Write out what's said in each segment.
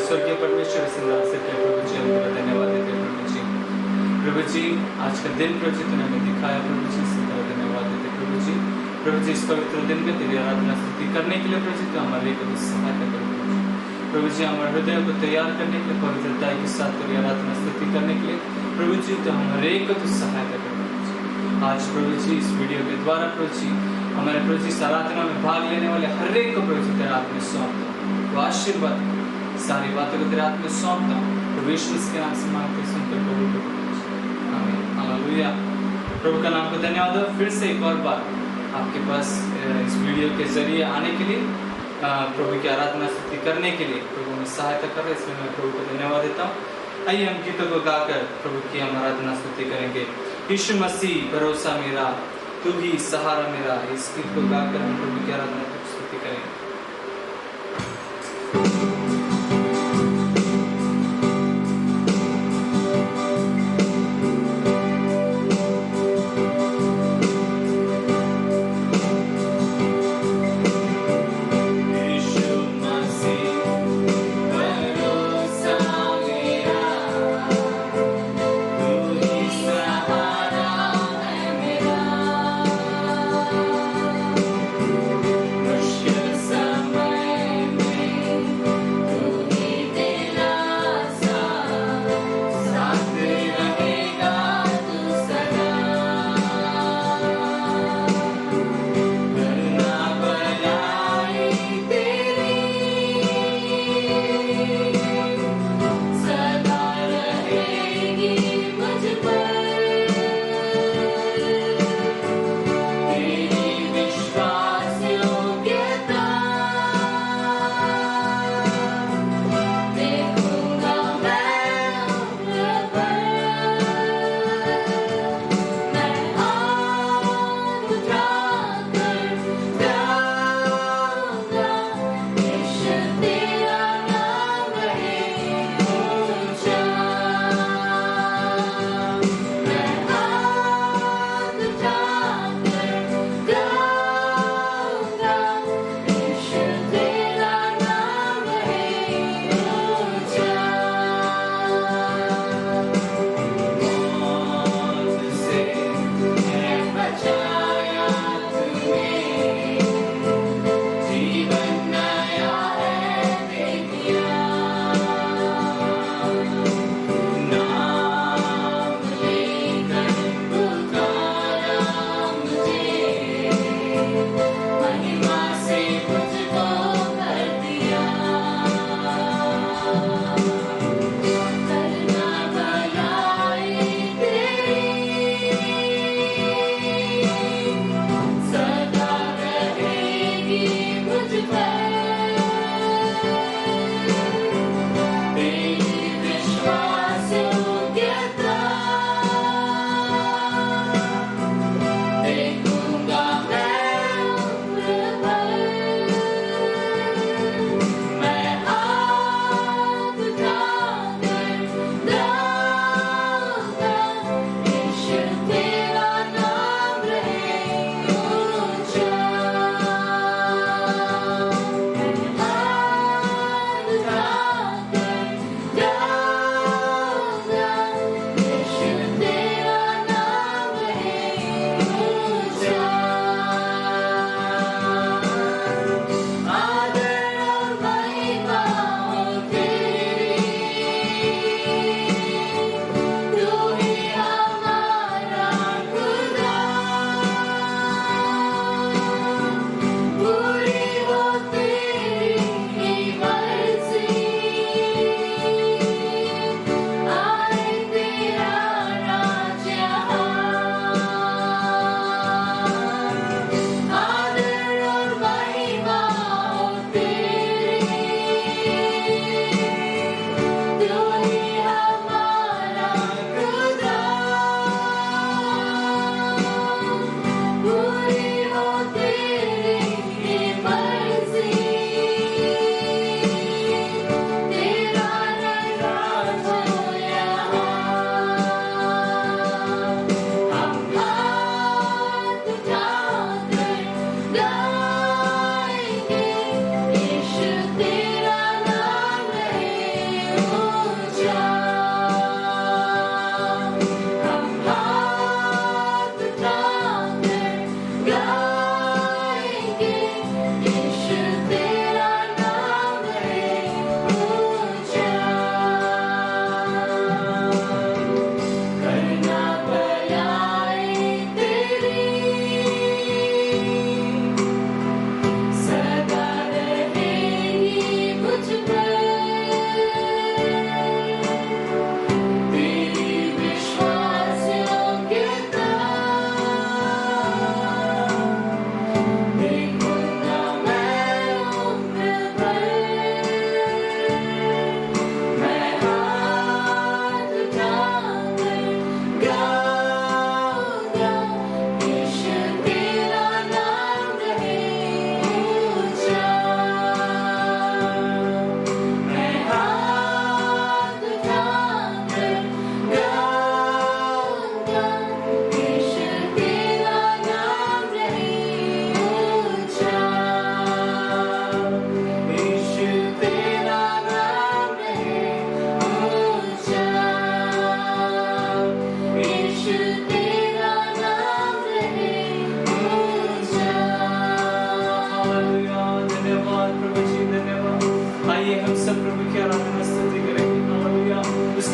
स्वर्गीय परमेश्वर सिंहासन के प्रभु जी हम तेरा धन्यवाद देते हैं प्रभु जी। प्रभु जी आज का दिन प्रभु जी तूने हमें दिखाया प्रभु जी, इसलिए तेरा धन्यवाद देते हैं प्रभु जी। प्रभु जी इस पवित्र दिन में तेरी आराधना स्तुति करने के लिए प्रभु जी तो हमारे को सहायता करो प्रभु जी। हमारे हृदय को तैयार करने के लिए, पवित्रता के साथ तेरी आराधना स्तुति करने के लिए प्रभु जी तो हमारे को सहायता करो प्रभु जी। आज प्रभु जी इस वीडियो के द्वारा प्रभु जी हमारे प्रभु जी इस आराधना में भाग लेने वाले हर एक को प्रभु जी तेरे हाथ में सौंपता हूं। तो आशीर्वाद सारी बातों को तेरे हाथ में सौंपता हूं। प्रभु यीशु मसीह के नाम से मांगते सुनकर प्रभु को आमीन हालेलुया। प्रभु का नाम को धन्यवाद हो। फिर से एक और बार आपके पास इस वीडियो के जरिए आने के लिए, प्रभु की आराधना स्तुति करने के लिए प्रभु में सहायता कर रहे, इसलिए मैं प्रभु को धन्यवाद देता हूँ। आइए हम गीतों को गाकर प्रभु की हम आराधना स्तुति करेंगे। यीशु मसीह भरोसा मेरा, तू ही सहारा मेरा, इस गीत को गाकर हम प्रभु की आराधना स्तुति करेंगे। मुश्किल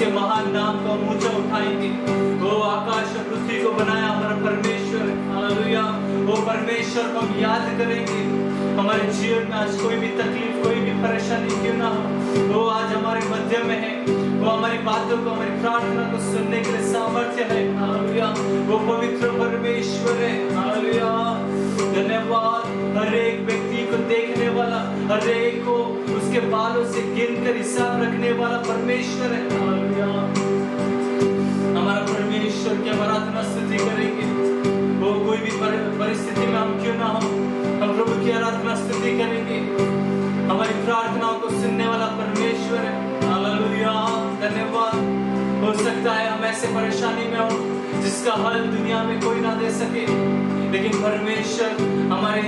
उसके महान नाम को हम ऊंचा उठाएंगे। वो आकाश और पृथ्वी को बनाया हमारा परमेश्वर है। हालेलुया। वो परमेश्वर को हम याद करेंगे। हमारे जीवन में आज कोई भी तकलीफ, कोई भी परेशानी क्यों ना हो, वो आज हमारे मध्य में है। वो हमारी बातों को, हमारी प्रार्थना को सुनने के लिए सामर्थ्य है। हालेलुया। वो पवित्र परमेश्वर है। हालेलुया। धन्यवाद। हर एक व्यक्ति को देखने वाला, हर एक को उसके बालों से गिनकर हिसाब रखने वाला परमेश्वर है। हालेलुया। हमारा परमेश्वर की आराधना स्तुति करेंगे। वो कोई भी परिस्थिति में हम क्यों ना हो, हम प्रभु की आराधना स्तुति करेंगे। हमारी प्रार्थनाओं को सुनने वाला परमेश्वर है। हालेलुया। धन्यवाद। हो सकता है हम ऐसे परेशानी में हो जिसका हल दुनिया में कोई ना दे सके, लेकिन परमेश्वर हमारे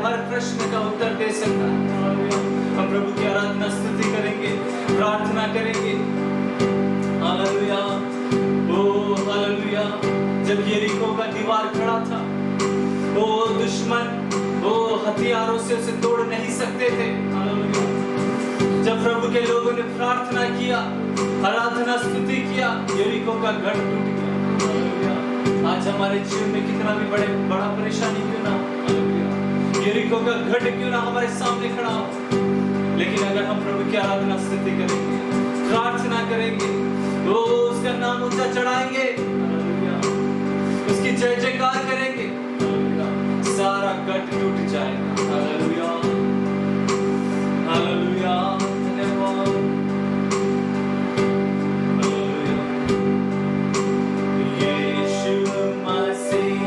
हर प्रश्न का उत्तर दे सकता है। हालेलुया। हम प्रभु की आराधना स्तुति करेंगे, प्रार्थना करेंगे। हालेलुया। ओ हालेलुया। जब यरीको का दीवार खड़ा था, वो दुश्मन वो हथियारों से उसे तोड़ नहीं सकते थे। हालेलुया। जब प्रभु के लोगों ने प्रार्थना किया, आराधना स्तुति किया, यरीको का गढ़ टूट गया। हालेलुया। आज हमारे जीवन में कितना भी बड़ा परेशानी क्यों ना, हालेलुया, यरीको का गढ़ क्यों ना हमारे सामने खड़ा हो, लेकिन अगर हम प्रभु की आराधना स्तुति करेंगे, प्रार्थना करेंगे, वो उसका नाम ऊंचा चढ़ाएंगे, हालेलुया, उसकी जय जयकार करेंगे, हालेलुया, सारा गढ़ टूट जाएगा। हालेलुया। हालेलुया। धन्यवाद। हालेलुया। यीशु मसीह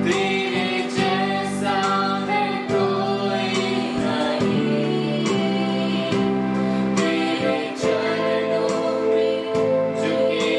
तेरे जैसा है कोई नहीं, तेरे चरणों में झुके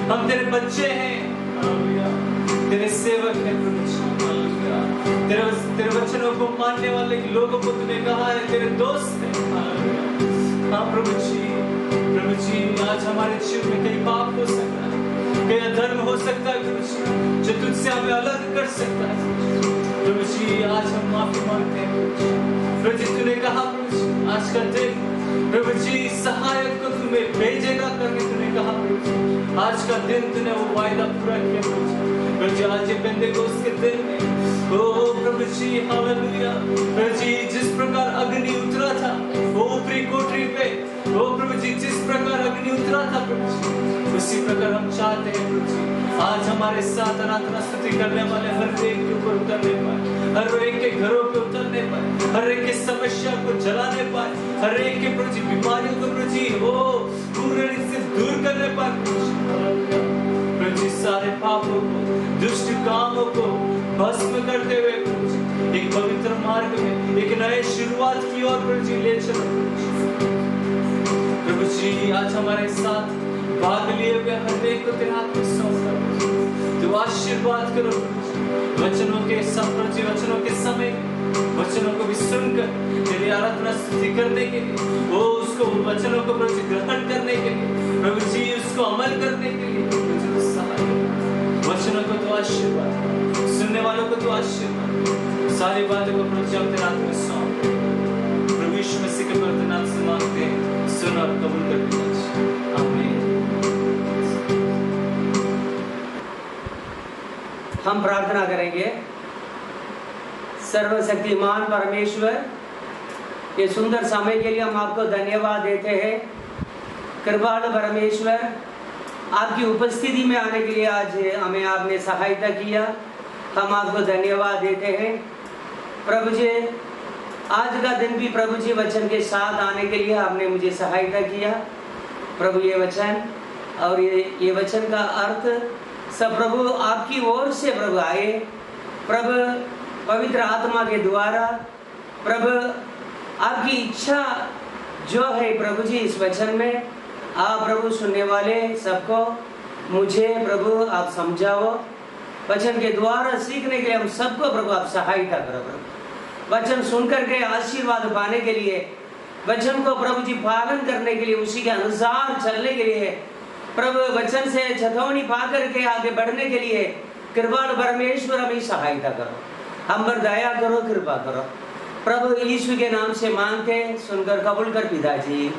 हम तेरे बच्चे हैं, तेरे सेवक हैं प्रभु जी। तेरे वचनों को मानने वाले लोगों को तूने कहा है तेरे दोस्त हैं। हाँ प्रभु जी, आज हमारे जीवन में कई पाप हो सकता है, कई अधर्म हो सकता है प्रभु जी, जो तुझसे हमें अलग कर सकता है प्रभु जी। आज हम माफी मांगते हैं प्रभु जी। तूने कहा प्रभु जी आज का दिन प्रभु जी सहायक को तुम्हें भेजेगा करके तूने कहा प्रभु जी। आज का दिन तूने वो वायदा पूरा किया प्रभु जी। आज ये पेंटेकोस्त के दिन में ओ प्रभु जी हालेलुया प्रभु जी, जिस प्रकार अग्नि उतरा था वो ऊपरी कोठरी पे, ओ प्रभु जी जिस प्रकार अग्नि उतरा था प्रभु जी, उसी प्रकार हम चाहते हैं प्रभु जी आज हमारे साथ आराधना स्तुति करने वाले हर एक के ऊपर उतरने पाए, हर एक के घरों पे उतरने पाए, हर एक की समस्या को जलाने पाए, हर एक के प्रभु जी बीमारियों को प्रभु जी वो पूरे से दूर करने पाए प्रभु जी। सारे पापों को, दुष्ट कामों को भस्म करते हुए प्रभु जी एक पवित्र मार्ग में एक नए शुरुआत की ओर प्रभु जी ले चलो प्रभु जी। आज हमारे साथ भाग लिए हुए हर एक को तेरे हाथ में सौंपता हूं, तो आशीर्वाद करो प्रभु जी। वचनों के सब प्रभु जी, वचनों के समय वचनों को भी सुनकर तेरी आराधना स्तुति करने के लिए, वो उसको वचनों को प्रभु जी ग्रहण करने के लिए प्रभु जी, उसको अमल करने के लिए प्रभु जी सहाय करो। वचनों को तो आशीर्वाद, सुनने वालों को तो आशीर्वाद, सारी बातों को प्रभु जी हम तेरे हाथ में सौंपते हैं प्रभु यीशु मसीह के पवित्र नाम से मांगते हैं, सुन और कबूल कर लीजिए, आमीन। हम प्रार्थना करेंगे। सर्वशक्तिमान परमेश्वर, ये सुंदर समय के लिए हम आपको धन्यवाद देते हैं। कृपालु परमेश्वर, आपकी उपस्थिति में आने के लिए आज हमें आपने सहायता किया, हम आपको धन्यवाद देते हैं प्रभु जी। आज का दिन भी प्रभु जी वचन के साथ आने के लिए आपने मुझे सहायता किया प्रभु। ये वचन और ये वचन का अर्थ सब प्रभु आपकी ओर से प्रभु आए प्रभु, पवित्र आत्मा के द्वारा प्रभु। आपकी इच्छा जो है प्रभु जी इस वचन में, आप प्रभु सुनने वाले सबको मुझे प्रभु आप समझाओ, वचन के द्वारा सीखने के लिए हम सबको प्रभु आप सहायता करो प्रभु। वचन सुनकर के आशीर्वाद पाने के लिए, वचन को प्रभु जी पालन करने के लिए, उसी के अनुसार चलने के लिए प्रभु, वचन से चेतावनी पा करके आगे बढ़ने के लिए कृपालु परमेश्वर हमें सहायता करो, हम पर दया करो, कृपा करो प्रभु। यीशु के नाम से मांगते, सुनकर कबूल कर पिताजी,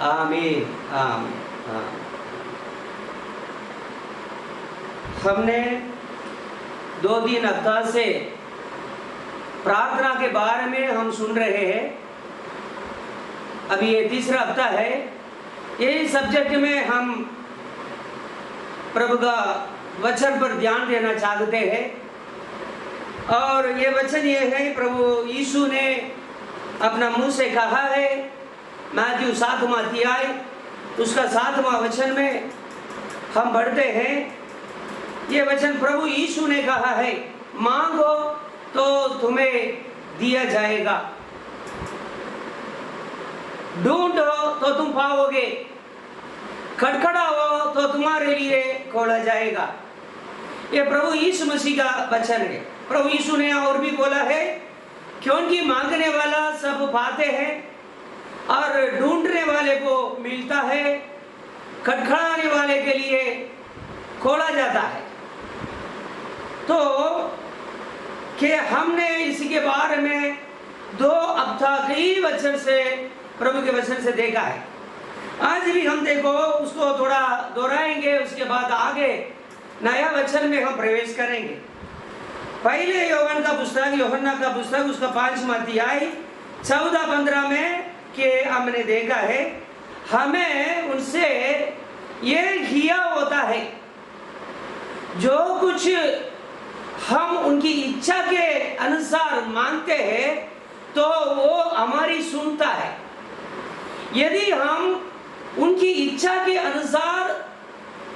आमीन आमीन आमीन। हमने 2-3 हफ्ता से प्रार्थना के बारे में हम सुन रहे हैं, अभी ये तीसरा हफ्ता है। यही सब्जेक्ट में हम प्रभु का वचन पर ध्यान देना चाहते हैं, और ये वचन ये है, प्रभु यीशु ने अपना मुंह से कहा है, मैथ्यू 7वां अध्याय उसका 7वां वचन में हम पढ़ते हैं। ये वचन प्रभु यीशु ने कहा है, मांगो तो तुम्हें दिया जाएगा, ढूंढो तो तुम पाओगे, खटखटाओ तो तुम्हारे लिए खोला जाएगा। ये प्रभु यीशु मसीह का वचन है। प्रभु यीशु ने और भी बोला है, क्योंकि मांगने वाला सब पाते हैं और ढूंढने वाले को मिलता है, खटखटाने वाले के लिए खोला जाता है। तो कि हमने इसी के बारे में 2 हफ्ता कई वचन से प्रभु के वचन से देखा है। आज भी हम देखो उसको थोड़ा दोहराएंगे, उसके बाद आगे नया वचन में हम प्रवेश करेंगे। पहले यूहन्ना का पुस्तक उसका 5वां अध्याय 14-15 में कि हमने देखा है, हमें उनसे ये किया होता है जो कुछ हम उनकी इच्छा के अनुसार मांगते हैं तो वो हमारी सुनता है। यदि हम उनकी इच्छा के अनुसार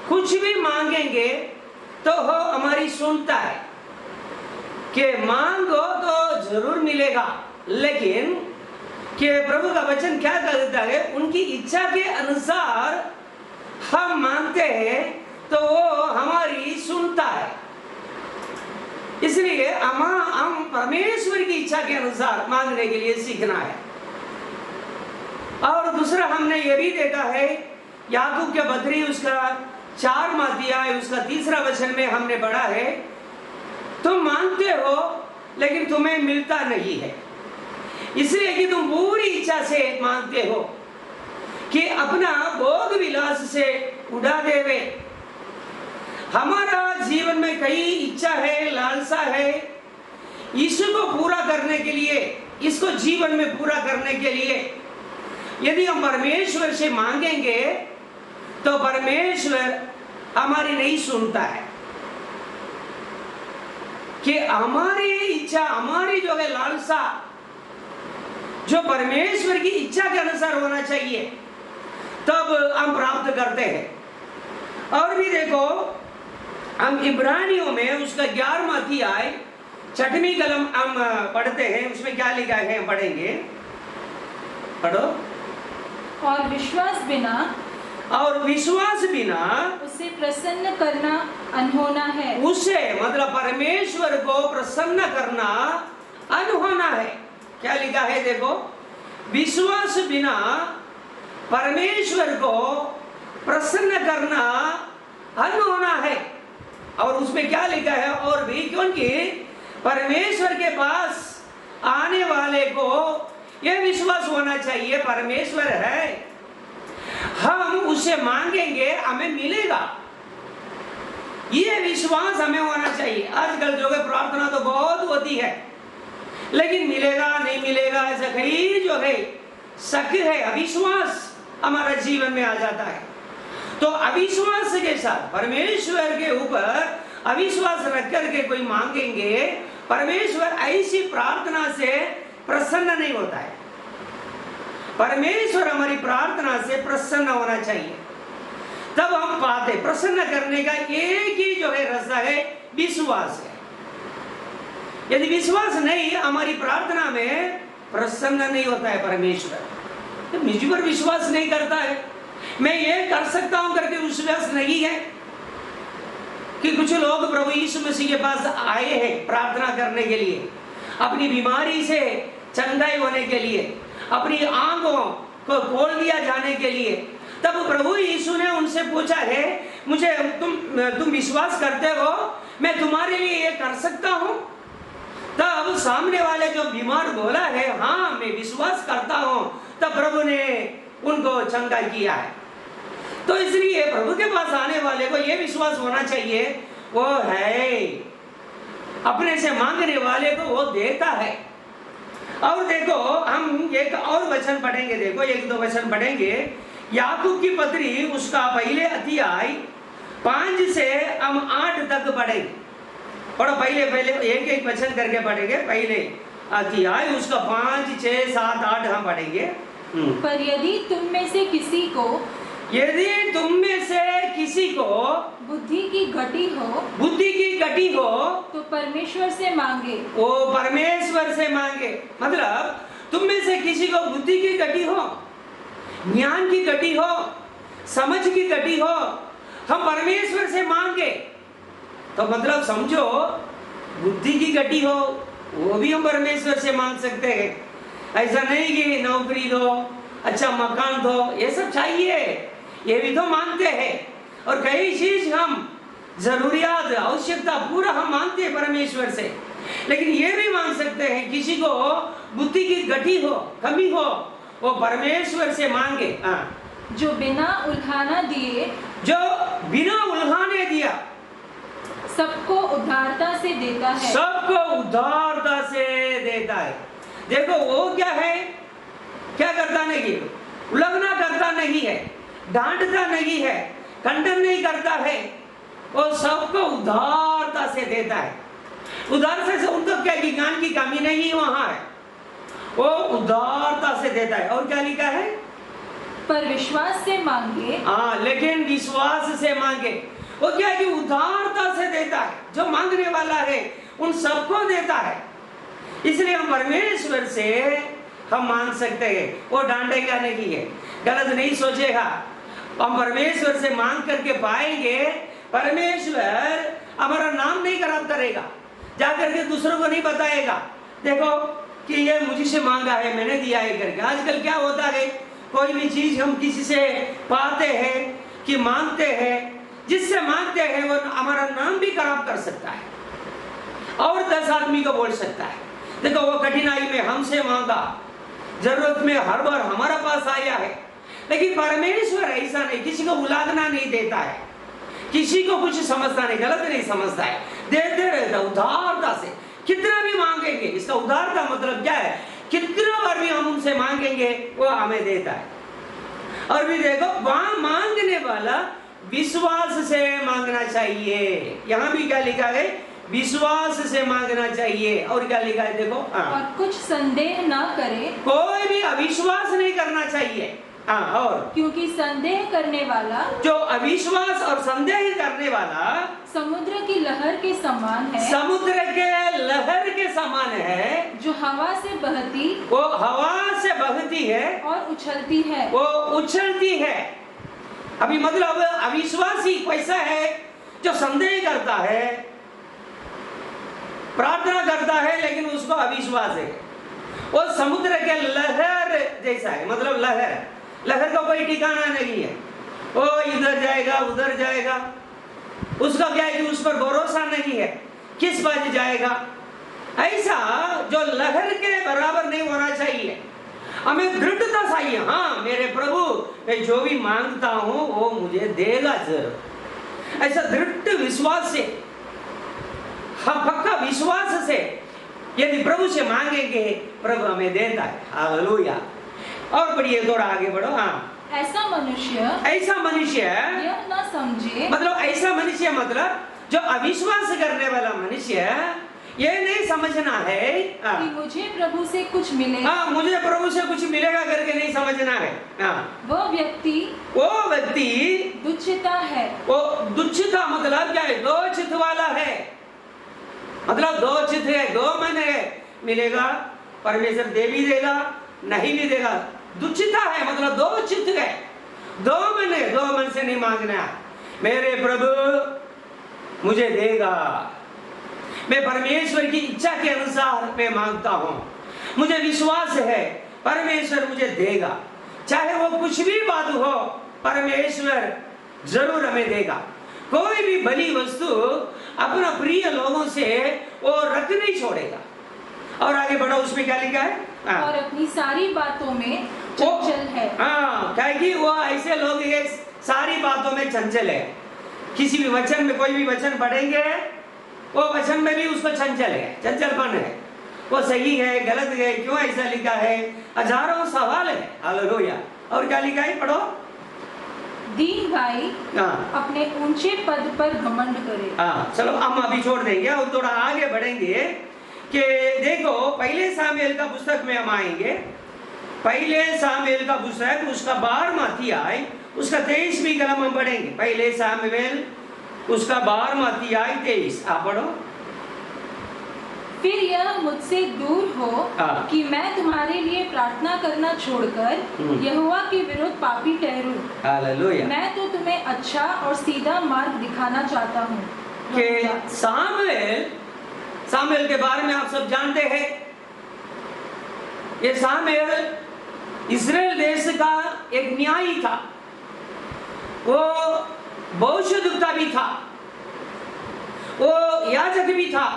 कुछ भी मांगेंगे तो वो हमारी सुनता है कि मांगो तो जरूर मिलेगा। लेकिन कि प्रभु का वचन क्या कहता है, उनकी इच्छा के अनुसार हम मांगते हैं तो वो हमारी सुनता है। इसलिए हम परमेश्वर की इच्छा के अनुसार मांगने के लिए सीखना है। और दूसरा हमने ये भी देखा है, याकूब के पत्री उसका 4 अध्याय उसका 3 वचन में हमने पढ़ा है, तुम मांगते हो लेकिन तुम्हें मिलता नहीं है, इसलिए कि तुम पूरी इच्छा से मांगते हो कि अपना भोग विलास से उड़ा देवे। हमारा जीवन में कई इच्छा है, लालसा है, इसको पूरा करने के लिए, इसको जीवन में पूरा करने के लिए यदि हम परमेश्वर से मांगेंगे तो परमेश्वर हमारी नहीं सुनता है। कि हमारी इच्छा, हमारी जो है लालसा, जो परमेश्वर की इच्छा के अनुसार होना चाहिए, तब हम प्राप्त करते हैं। और भी देखो, हम इब्रानियों में उसका 11वां अध्याय 6वीं कलम हम पढ़ते हैं, उसमें क्या लिखा है हम पढ़ेंगे, पढ़ो। और विश्वास बिना उसे प्रसन्न करना अनहोना है। उसे मतलब परमेश्वर को प्रसन्न करना अनहोना है। क्या लिखा है देखो, विश्वास बिना परमेश्वर को प्रसन्न करना अनहोना है। और उसमें क्या लिखा है, और भी क्योंकि परमेश्वर के पास आने वाले को यह विश्वास होना चाहिए परमेश्वर है, हम उसे मांगेंगे हमें मिलेगा, ये विश्वास हमें होना चाहिए। आजकल जो है प्रार्थना तो बहुत होती है, लेकिन मिलेगा नहीं मिलेगा ऐसा कई जो है शक है, अविश्वास हमारा जीवन में आ जाता है। तो अविश्वास के साथ परमेश्वर के ऊपर अविश्वास रख करके कोई मांगेंगे, परमेश्वर ऐसी प्रार्थना से प्रसन्न नहीं होता है। परमेश्वर हमारी प्रार्थना से प्रसन्न होना चाहिए, तब हम पाते। प्रसन्न करने का एक ही जो है रास्ता है, विश्वास है। यदि विश्वास नहीं, हमारी प्रार्थना में प्रसन्न नहीं होता है परमेश्वर। तो मुझ पर विश्वास नहीं करता है, मैं ये कर सकता हूं करके विश्वास नहीं है। कि कुछ लोग प्रभु यीशु मसीह के पास आए हैं प्रार्थना करने के लिए, अपनी बीमारी से चंगाई होने के लिए, अपनी आंखों को खोल दिया जाने के लिए। तब प्रभु यीशु ने उनसे पूछा है, मुझे तुम विश्वास करते हो मैं तुम्हारे लिए ये कर सकता हूं? तब सामने वाले जो बीमार बोला है, हाँ मैं विश्वास करता हूं, तब प्रभु ने उनको चंगा किया है। तो इसलिए प्रभु के पास आने वाले को यह विश्वास होना चाहिए, वो है अपने से मांगने वाले को वो देता है। और देखो, हम एक और वचन पढ़ेंगे, देखो 1-2 वचन पढ़ेंगे। याकूब की पत्री उसका पहले अध्याय 5 से हम 8 तक पढ़ेंगे। पढ़ो, पहले एक वचन करके पढ़ेंगे। पहले अध्याय उसका 5, 6, 7, 8 हम पढ़ेंगे। पर यदि तुम में से किसी को बुद्धि की घटी हो तो परमेश्वर से मांगे, वो परमेश्वर से मांगे। मतलब तुम में से किसी को बुद्धि की घटी हो, ज्ञान की घटी हो, समझ की घटी हो, हम परमेश्वर से मांगे। तो मतलब समझो, बुद्धि की घटी हो वो भी हम परमेश्वर से मांग सकते हैं। ऐसा नहीं कि नौकरी दो, अच्छा मकान दो, ये सब चाहिए, ये भी तो मांगते हैं। और कई चीज हम जरूरियात, आवश्यकता पूरा हम मांगते हैं परमेश्वर से। लेकिन ये भी मांग सकते हैं, किसी को बुद्धि की घटी हो, कमी हो, वो परमेश्वर से मांगे। जो बिना उल्हाना दिया सबको उदारता से देता है। देखो वो क्या है, क्या करता नहीं, उल्लंघना करता नहीं है, डांटता नहीं है, खंडन नहीं करता है, वो सबको उदारता से देता है। उदारता से उनको क्या कि ज्ञान की कमी नहीं वहां है, वो उदारता से देता है। और क्या लिखा है, पर विश्वास से मांगे। लेकिन विश्वास से मांगे, वो क्या है कि उदारता से देता है। जो मांगने वाला है उन सबको देता है। इसलिए हम परमेश्वर से हम मांग सकते हैं, वो डांटेगा नहीं है, गलत नहीं सोचेगा। हम परमेश्वर से मांग करके पाएंगे परमेश्वर हमारा नाम नहीं खराब करेगा, जाकर के दूसरों को नहीं बताएगा देखो कि ये मुझसे मांगा है मैंने दिया है करके। आजकल क्या होता है, कोई भी चीज हम किसी से पाते हैं कि मांगते हैं, जिससे मांगते हैं वो हमारा नाम भी खराब कर सकता है और 10 आदमी को बोल सकता है। देखो वो कठिनाई में हमसे मांगा, जरूरत में हर बार हमारा पास आया है, लेकिन परमेश्वर ऐसा नहीं, किसी को उलागना नहीं देता है, किसी को कुछ समझता नहीं, गलत नहीं समझता है, देते रहता उदारता से। कितना भी मांगेंगे, इसका उदार का मतलब क्या है, कितना बार भी हम उनसे मांगेंगे वो हमें देता है। और भी देखो वहां मांगने वाला विश्वास से मांगना चाहिए, यहाँ भी क्या लिखा है, विश्वास से मांगना चाहिए। और क्या लिखा है देखो, और कुछ संदेह ना करे, कोई भी अविश्वास नहीं करना चाहिए। और क्योंकि संदेह करने वाला, जो अविश्वास और संदेह करने वाला समुद्र की लहर के समान है, समुद्र के लहर के समान है, जो हवा से बहती, वो हवा से बहती है और उछलती है। वो उछलती है। अभी मतलब अविश्वासी कैसा है, जो संदेह करता है, प्रार्थना करता है लेकिन उसको अविश्वास है, वो समुद्र के लहर जैसा है। मतलब लहर का कोई ठिकाना नहीं है, वो इधर जाएगा उधर जाएगा, उसका क्या है कि उस पर भरोसा नहीं है, किस बात जाएगा। ऐसा जो लहर के बराबर नहीं होना चाहिए, हमें दृढ़ता चाहिए। हाँ मेरे प्रभु, मैं जो भी मांगता हूं वो मुझे देगा जरूर, ऐसा दृढ़ विश्वास से, हाँ पक्का विश्वास से यदि प्रभु से मांगेंगे प्रभु हमें देता है। हालेलुया। और बढ़िए, थोड़ा आगे बढ़ो। हाँ ऐसा मनुष्य यह ना समझे, मतलब ऐसा मनुष्य मतलब जो अविश्वास करने वाला मनुष्य, ये नहीं समझना है कि मुझे प्रभु से कुछ मिलेगा। हाँ मुझे प्रभु से कुछ मिलेगा करके नहीं समझना है। हाँ वो व्यक्ति दुच्छिता है। वो दुच्छिता मतलब क्या है, दो चित्त वाला है। मतलब दो चित्त है, दो मन है, मिलेगा परमेश्वर दे भी देगा नहीं भी देगा। दुच्छिता है मतलब दो चित्त है, दो मन है, दो मन से नहीं मांगना। मेरे प्रभु मुझे देगा, मैं परमेश्वर की इच्छा के अनुसार मैं मांगता हूं, मुझे विश्वास है परमेश्वर मुझे देगा, चाहे वो कुछ भी बात हो परमेश्वर जरूर हमें देगा। कोई भी भली वस्तु अपना प्रिय लोगों से वो रख नहीं छोड़ेगा। और आगे बढ़ो, उसमें क्या लिखा है, और अपनी सारी बातों में चंचल है। हाँ क्योंकि वो ऐसे लोग ये सारी बातों में चंचल है। किसी भी वचन में कोई भी वचन पढ़ेंगे वो वचन में भी उसको चंचल है, चंचलपन है, वो सही है गलत है, क्यों ऐसा लिखा है, हजारों सवाल है। हालेलुया। और क्या लिखा है, पढ़ो। दीन भाई अपने ऊंचे पद पर घमंड करे। हाँ चलो हम अभी छोड़ देंगे और थोड़ा आगे बढ़ेंगे कि देखो पहले सामुएल का पुस्तक में हम आएंगे। पहले सामुएल का पुस्तक उसका 12वां अध्याय उसका 23वीं कलम हम पढ़ेंगे। पहले सामुएल उसका 12वां अध्याय 23 आप पढ़ो। फिर यह मुझसे दूर हो कि मैं तुम्हारे लिए प्रार्थना करना छोड़कर यहोवा के विरुद्ध पापी ठहरूं। हालेलुया। मैं तो तुम्हें अच्छा और सीधा मार्ग दिखाना चाहता हूँ। कि सामुएल के बारे में आप सब जानते हैं। ये सामुएल इस्राएल देश का एक न्यायी था, वो भविष्यद्वक्ता भी था, वो याजक भी था,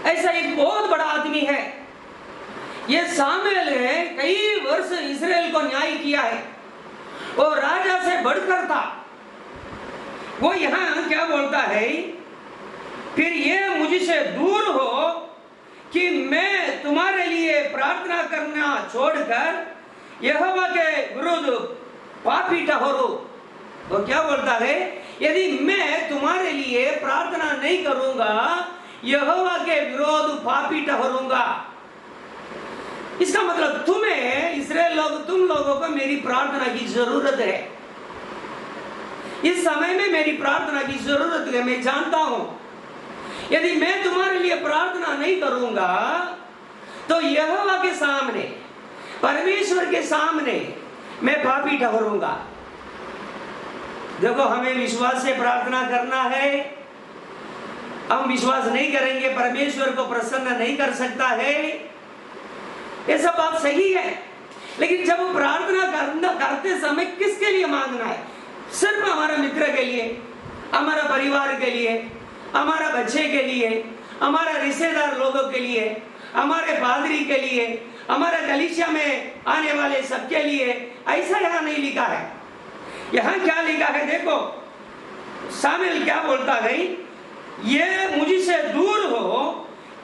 ऐसा एक बहुत बड़ा आदमी है। ये सामुएल ने कई वर्ष इस्राएल को न्याय किया है, वो राजा से बढ़कर था। वो यहाँ क्या बोलता है, फिर ये मुझसे दूर हो कि मैं तुम्हारे लिए प्रार्थना करना छोड़कर यहोवा के विरुद्ध पापी ठहरूं। वो क्या बोलता है, यदि मैं तुम्हारे लिए प्रार्थना नहीं करूंगा यहोवा के विरोध पापी ठहरूंगा। इसका मतलब तुम्हें इस्राएल लोग, तुम लोगों को मेरी प्रार्थना की जरूरत है। इस समय में मेरी प्रार्थना की जरूरत है। मैं जानता हूं यदि मैं तुम्हारे लिए प्रार्थना नहीं करूंगा तो यहोवा के सामने, परमेश्वर के सामने मैं पापी ठहरूंगा। देखो हमें विश्वास से प्रार्थना करना है। हम विश्वास नहीं करेंगे परमेश्वर को प्रसन्न नहीं कर सकता है, ये सब बात सही है। लेकिन जब प्रार्थना करते समय किसके लिए मांगना है? सिर्फ हमारा मित्र के लिए, हमारा परिवार के लिए, हमारा बच्चे के लिए, हमारा रिश्तेदार लोगों के लिए, हमारे पादरी के लिए, हमारे कलीसिया में आने वाले सबके लिए, ऐसा यहाँ नहीं लिखा है। यहाँ क्या लिखा है देखो, शामिल क्या बोलता है, ये मुझसे दूर हो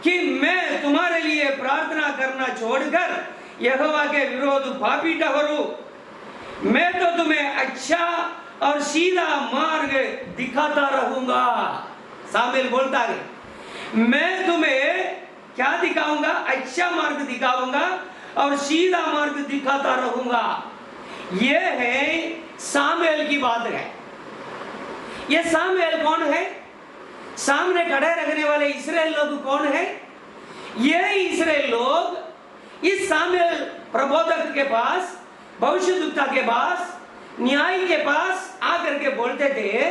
कि मैं तुम्हारे लिए प्रार्थना करना छोड़कर यहोवा के विरोध पापी ठहरूं। मैं तो तुम्हें अच्छा और सीधा मार्ग दिखाता रहूंगा। शामिल बोलता है मैं तुम्हें क्या दिखाऊंगा? अच्छा मार्ग दिखाऊंगा और सीधा मार्ग दिखाता रहूंगा। ये है शामुएल की बात है। ये शामुएल कौन है? सामने खड़े रखने वाले इस्राएल लोग कौन है? ये इस्राएल लोग इस शामुएल प्रबोधक के पास, भविष्यद्वक्ता के पास, न्यायी के पास आकर के बोलते थे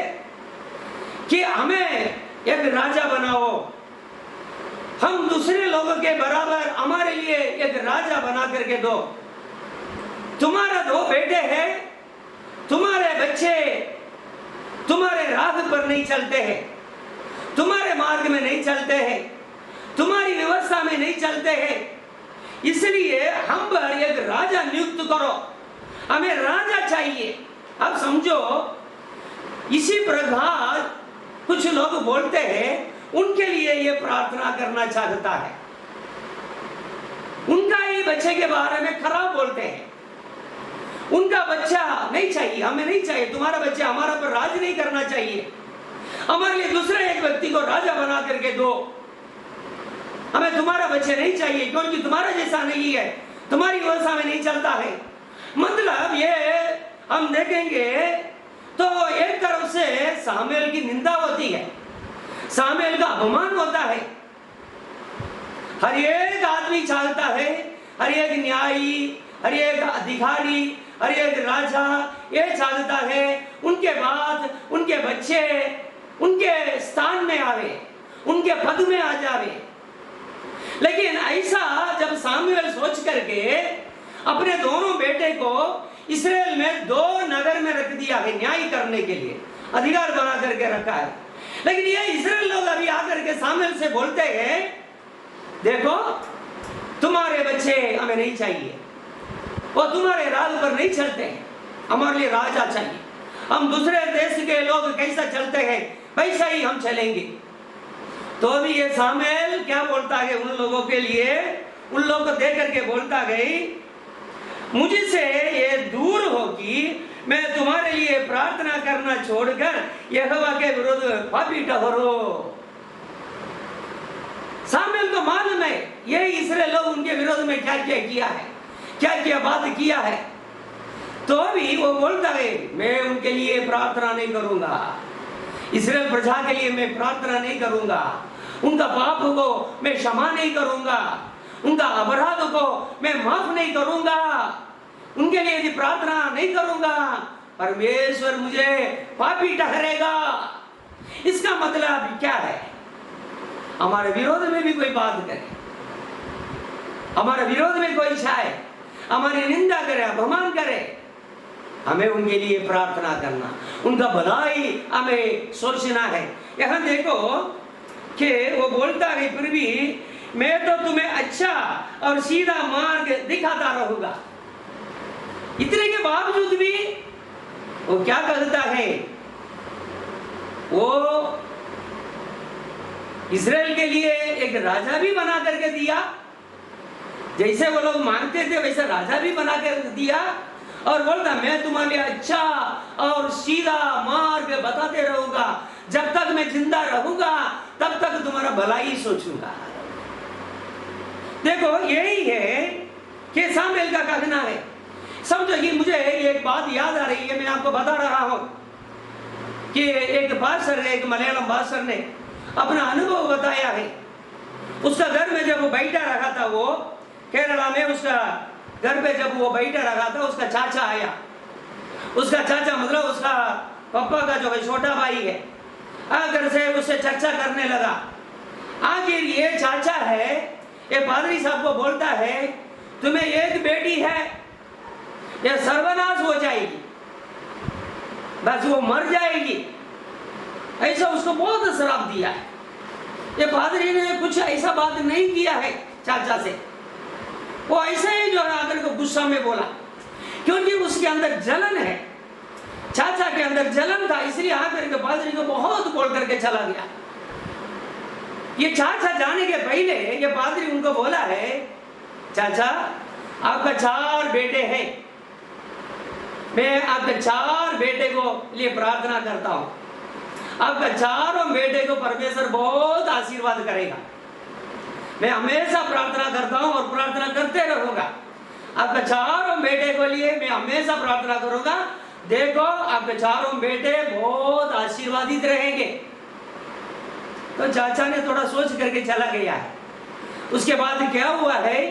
कि हमें एक राजा बनाओ, हम दूसरे लोगों के बराबर हमारे लिए एक राजा बना करके दो। तुम्हारा 2 बेटे हैं, तुम्हारे बच्चे तुम्हारे राह पर नहीं चलते हैं, तुम्हारे मार्ग में नहीं चलते हैं, तुम्हारी व्यवस्था में नहीं चलते हैं, इसलिए हम पर एक राजा नियुक्त करो, हमें राजा चाहिए। अब समझो इसी प्रकार कुछ लोग बोलते हैं, उनके लिए ये प्रार्थना करना चाहता है, उनका ही बच्चे के बारे में खराब बोलते हैं, उनका बच्चा नहीं चाहिए, हमें नहीं चाहिए, तुम्हारा बच्चा हमारा पर राज नहीं करना चाहिए, हमारे लिए दूसरे एक व्यक्ति को राजा बना करके दो, हमें तुम्हारा बच्चे नहीं चाहिए क्योंकि तुम्हारा जैसा नहीं है, तुम्हारी व्यवस्था में नहीं चलता है। मतलब ये हम देखेंगे तो एक तरफ से शामुएल की निंदा होती है, शामुएल का अपमान होता है। हर एक आदमी चाहता है, हर एक न्यायी, हर एक अधिकारी, हर एक राजा ये चाहता है उनके बाद उनके बच्चे उनके स्थान में आवे, उनके पद में आ जावे। लेकिन ऐसा जब शामुएल सोच करके अपने दोनों बेटे को इस्राएल में 2 नगर में रख दिया है न्याय करने के लिए, अधिकार बना करके रखा है। लेकिन ये इस्राएल लोग अभी आकर के शामुएल से बोलते हैं देखो तुम्हारे बच्चे हमें नहीं चाहिए, वो तुम्हारे राज पर नहीं चलते हैं, हमारे लिए राजा चाहिए, हम दूसरे देश के लोग कैसा चलते हैं वैसा ही हम चलेंगे। तो अभी ये शामुएल क्या बोलता है उन लोगों के लिए, उन लोगों को देख करके बोलता है मुझसे ये दूर हो कि मैं तुम्हारे लिए प्रार्थना करना छोड़कर यहोवा के विरुद्ध पापी ठहरूं। शामुएल को मालूम है ये इस्राएल लोग उनके विरोध में क्या क्या किया है, क्या क्या बात किया है, तो भी वो बोलता है मैं उनके लिए प्रार्थना नहीं करूंगा, इस्राएल प्रजा के लिए मैं प्रार्थना नहीं करूंगा, उनका पाप को मैं क्षमा नहीं करूंगा, उनका अपराध को मैं माफ नहीं करूंगा, उनके लिए यदि प्रार्थना नहीं करूंगा परमेश्वर मुझे पापी ठहरेगा। इसका मतलब क्या है? हमारे विरोध में भी कोई बात करे, हमारे विरोध में कोई छाए, हमारी निंदा करे, अपमान करे, हमें उनके लिए प्रार्थना करना, उनका भलाई हमें सोचना है। यहाँ देखो कि वो बोलता है फिर भी मैं तो तुम्हें अच्छा और सीधा मार्ग दिखाता रहूंगा। इतने के बावजूद भी वो क्या कहता है, वो इस्राएल के लिए एक राजा भी बना करके दिया, जैसे वो लोग मांगते थे वैसा राजा भी बना कर दिया, और बोलता मैं तुम्हारे लिए अच्छा और सीधा मार्ग बताते रहूंगा, जब तक मैं जिंदा रहूंगा तब तक तुम्हारा भलाई सोचूंगा। देखो यही है कि शामुएल का कहना है। समझो कि मुझे एक बात याद आ रही है, मैं आपको बता रहा हूं कि एक पास्टर ने, एक मलयालम पास्टर ने अपना अनुभव बताया है। उसका घर में जब वो बैठा रहा था, वो केरला में उसका घर पे जब वो बैठा रहा था, उसका चाचा आया। उसका चाचा मतलब उसका पापा का जो है छोटा भाई है, आकर से उससे चर्चा करने लगा। आखिर ये चाचा है, ये पादरी साहब को बोलता है तुम्हें एक बेटी है, ये सर्वनाश हो जाएगी, बस वो मर जाएगी, ऐसा उसको बहुत श्राप दिया है। ये पादरी ने कुछ ऐसा बात नहीं किया है चाचा से, वो ऐसे ही जो है आकर को गुस्सा में बोला, क्योंकि उसके अंदर जलन है, चाचा के अंदर जलन था, इसलिए आकर के पादरी को बहुत बोल करके चला गया। ये चाचा जाने के पहले ये पादरी उनको बोला है, चाचा आपका 4 बेटे हैं, मैं आपके 4 बेटे को लिए प्रार्थना करता हूं, आपका 4 बेटे को परमेश्वर बहुत आशीर्वाद करेगा, मैं हमेशा प्रार्थना करता हूं और प्रार्थना करते रहूंगा, आपका 4 बेटे को लिए मैं हमेशा प्रार्थना करूंगा, देखो आपके 4 बेटे बहुत आशीर्वादित रहेंगे। तो चाचा ने थोड़ा सोच करके चला गया है। उसके बाद क्या हुआ है,